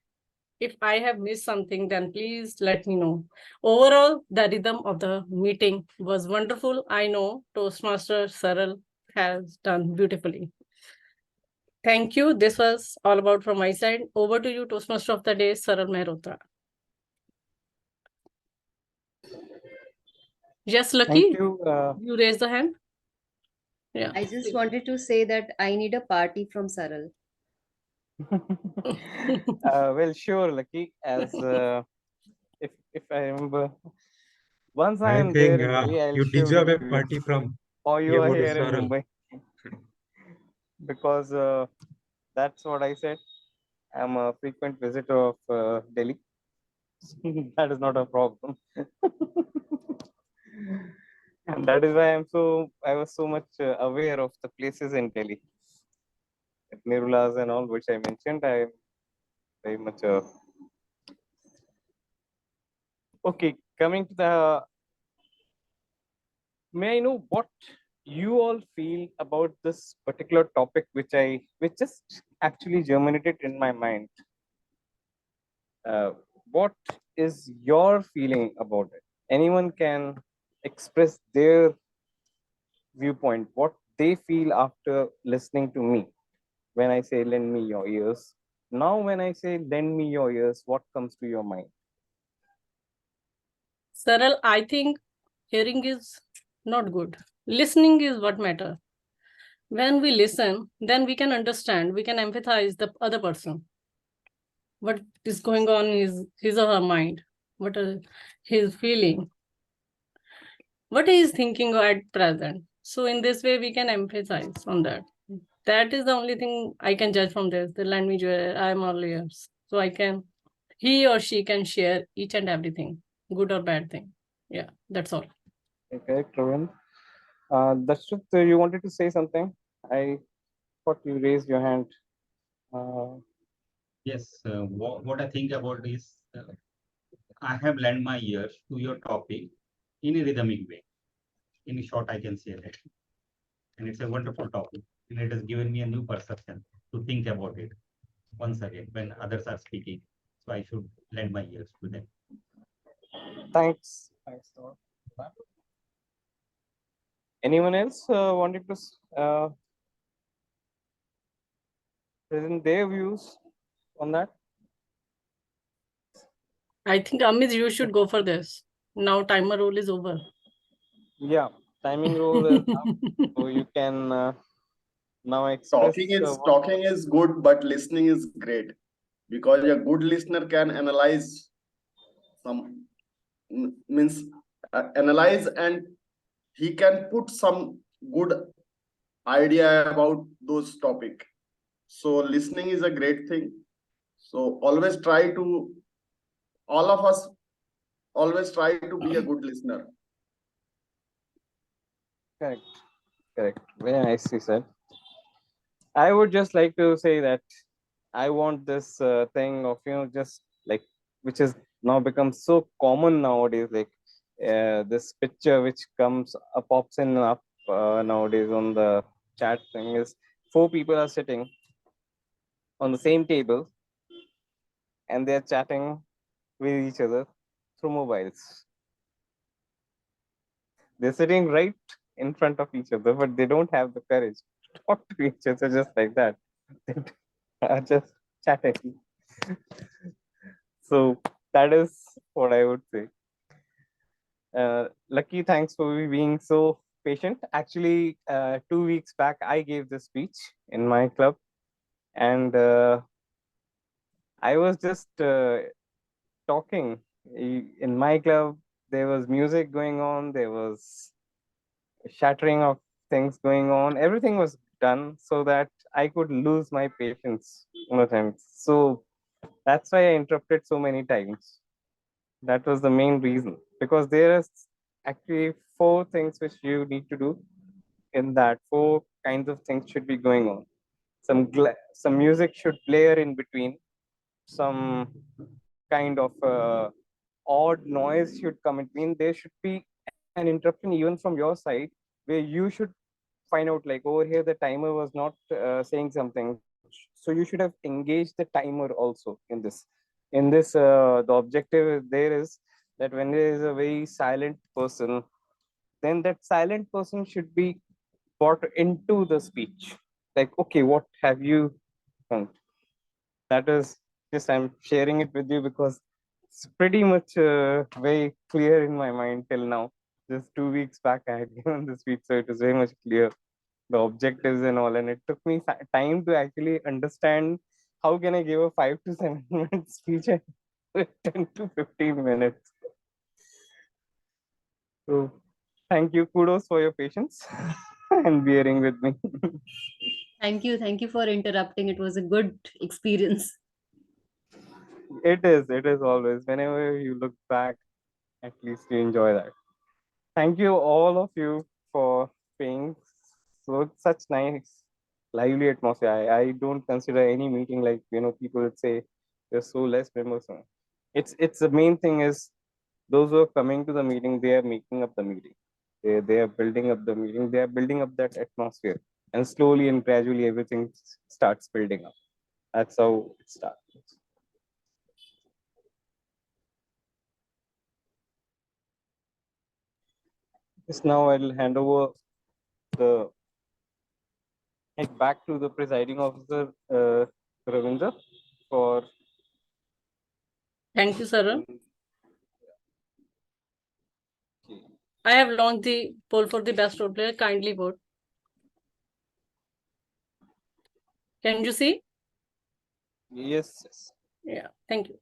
If I have missed something, then please let me know. Overall, the rhythm of the meeting was wonderful. I know Toastmaster Saral has done beautifully. Thank you. This was all about from my side. Over to you, Toastmaster of the day, Saral Mehrotra. Yes, Thank Lucky, you. you raise the hand. Yeah. I just wanted to say that I need a party from Saral. Well, sure, Lucky. As if I remember, once I I am there think in Delhi, I'll you sure deserve give a you. party from Or you are TMOD here in Saral. Mumbai, because that's what I said. I'm a frequent visitor of Delhi. That is not a problem. And that is why I was so much aware of the places in Delhi, Nirulas and all, which I mentioned. I am very much okay. Coming to the, may I know what you all feel about this particular topic, which just actually germinated in my mind. What is your feeling about it? Anyone can express their viewpoint, what they feel after listening to me when I say lend me your ears. Now, when I say lend me your ears, what comes to your mind? Saral, I think hearing is not good. Listening is what matter. When we listen, then we can understand, we can empathize the other person. What is going on in his or her mind, what are his feeling, what he is thinking at present. So in this way, we can empathize on that. That is the only thing I can judge from this. The lend me your, I am all ears. So I can, he or she can share each and everything, good or bad thing. Yeah, that's all. Okay, Ravinder. Dashrath, you wanted to say something? I thought you raised your hand. Yes, what I think about is I have lent my ears to your topic in a rhythmic way. In short, I can say that. And it's a wonderful topic. And it has given me a new perception to think about it once again when others are speaking. So I should lend my ears to them. Thanks. Thanks, Thor. Anyone else wanted to present their views on that? I think Amit, you should go for this. Now timer rule is over. Yeah, timing rule is up, so you can now express. Talking is good, but listening is great, because a good listener can analyze some means analyze, and he can put some good idea about those topic. So listening is a great thing. So always try to, all of us always try to be a good listener. Correct, correct. Very nicely said. I would just like to say that I want this thing of, just like, which has now become so common nowadays, like this picture which comes pops in up nowadays on the chat thing, is 4 people are sitting on the same table and they're chatting with each other through mobiles. They're sitting right in front of each other, but they don't have the courage to talk to each other just like that. They are just chatting. So that is what I would say. Lucky, thanks for being so patient. Actually, 2 weeks back, I gave this speech in my club, and I was just talking. In my club, there was music going on, there was shattering of things going on. Everything was done so that I could lose my patience times. So that's why I interrupted so many times. That was the main reason, because there is actually 4 things which you need to do. In that, 4 kinds of things should be going on. Some music should blare in between. Some kind of odd noise should come in between. There should be an interruption even from your side, where you should find out, like, over here the timer was not saying something, so you should have engaged the timer also in this. The objective there is that when there is a very silent person, then that silent person should be brought into the speech, like, okay, what have you found? That is just, I'm sharing it with you because it's pretty much very clear in my mind till now. just 2 weeks back I had given the speech, so it was very much clear the objectives and all, and it took me time to actually understand how can I give a 5 to 7 minute speech in 10 to 15 minutes. So thank you, kudos for your patience and bearing with me. Thank you for interrupting. It was a good experience. It is always, whenever you look back, at least you enjoy that. Thank you all of you for being such nice, lively atmosphere. I don't consider any meeting like, people would say there's so less members. It's the main thing is those who are coming to the meeting, they are making up the meeting. They are building up the meeting. They are building up that atmosphere, and slowly and gradually everything starts building up. That's how it starts. Just now I'll hand over the back to the presiding officer, Ravinder, for. Thank you, Saral. I have launched the poll for the best role player. Kindly vote. Can you see? Yes. Yeah, thank you.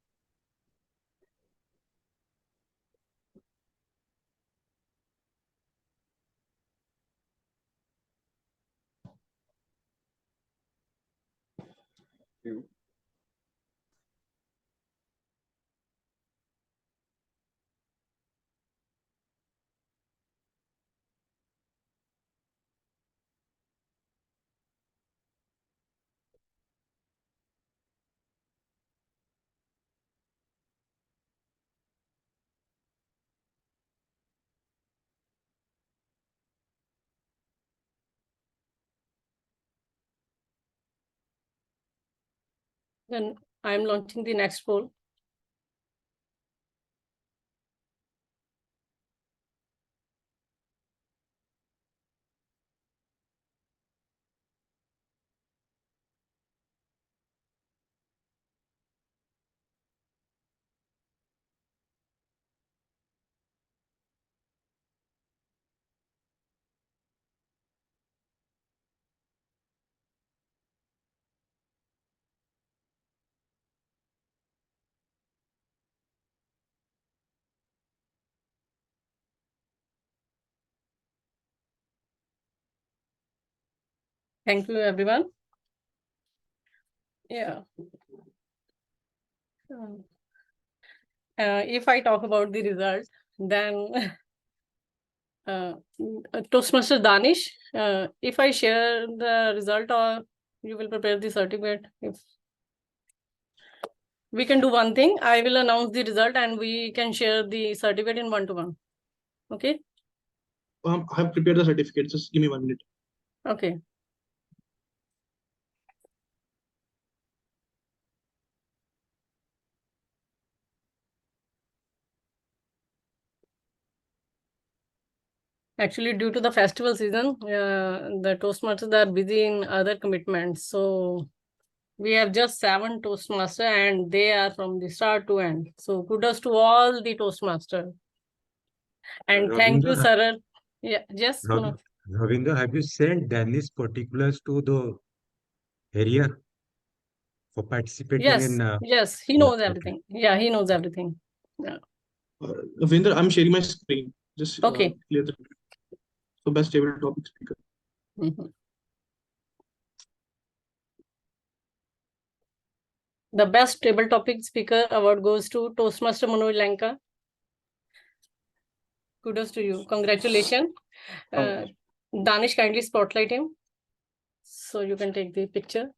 Then I'm launching the next poll. Thank you, everyone. Yeah. If I talk about the result, then Toastmaster Danish, if I share the result, or you will prepare the certificate. If we can do one thing, I will announce the result and we can share the certificate in one-to-one. Okay. I have prepared the certificate. Just give me 1 minute. Okay. Actually, due to the festival season, the Toastmasters are busy in other commitments. So we have just 7 Toastmasters and they are from the start to end. So kudos to all the Toastmasters. And thank you, Saral. Yeah, yes, Manoj. Ravinder, have you sent Danny's particulars to the area for participating in? Yes, he knows everything. Yeah, he knows everything. Yeah. Ravinder, I'm sharing my screen. Just Okay. clear the. So best table topic speaker. The best table topic speaker award goes to Toastmaster Manoj Lanka. Kudos to you. Congratulations. Danish, kindly spotlight him. So you can take the picture.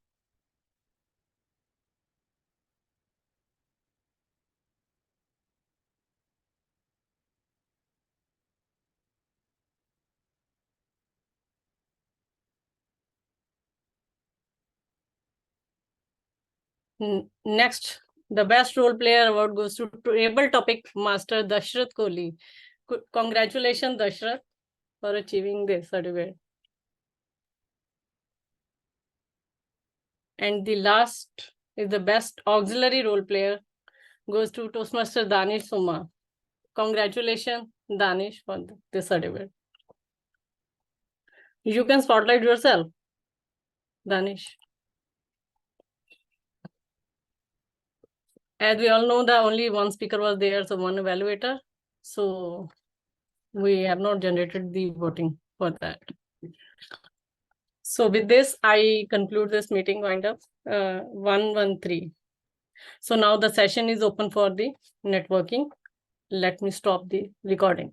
Next, the best role player award goes to table topic master Dashrath Kohli. Congratulations, Dashrath, for achieving this certificate. And the last is the best auxiliary role player goes to Toastmaster Danish Suma. congratulations, Danish, for this certificate. You can spotlight yourself, Danish. As we all know, the only one speaker was there, so one evaluator. So we have not generated the voting for that. So with this, I conclude this meeting wind up 113. So now the session is open for the networking. Let me stop the recording.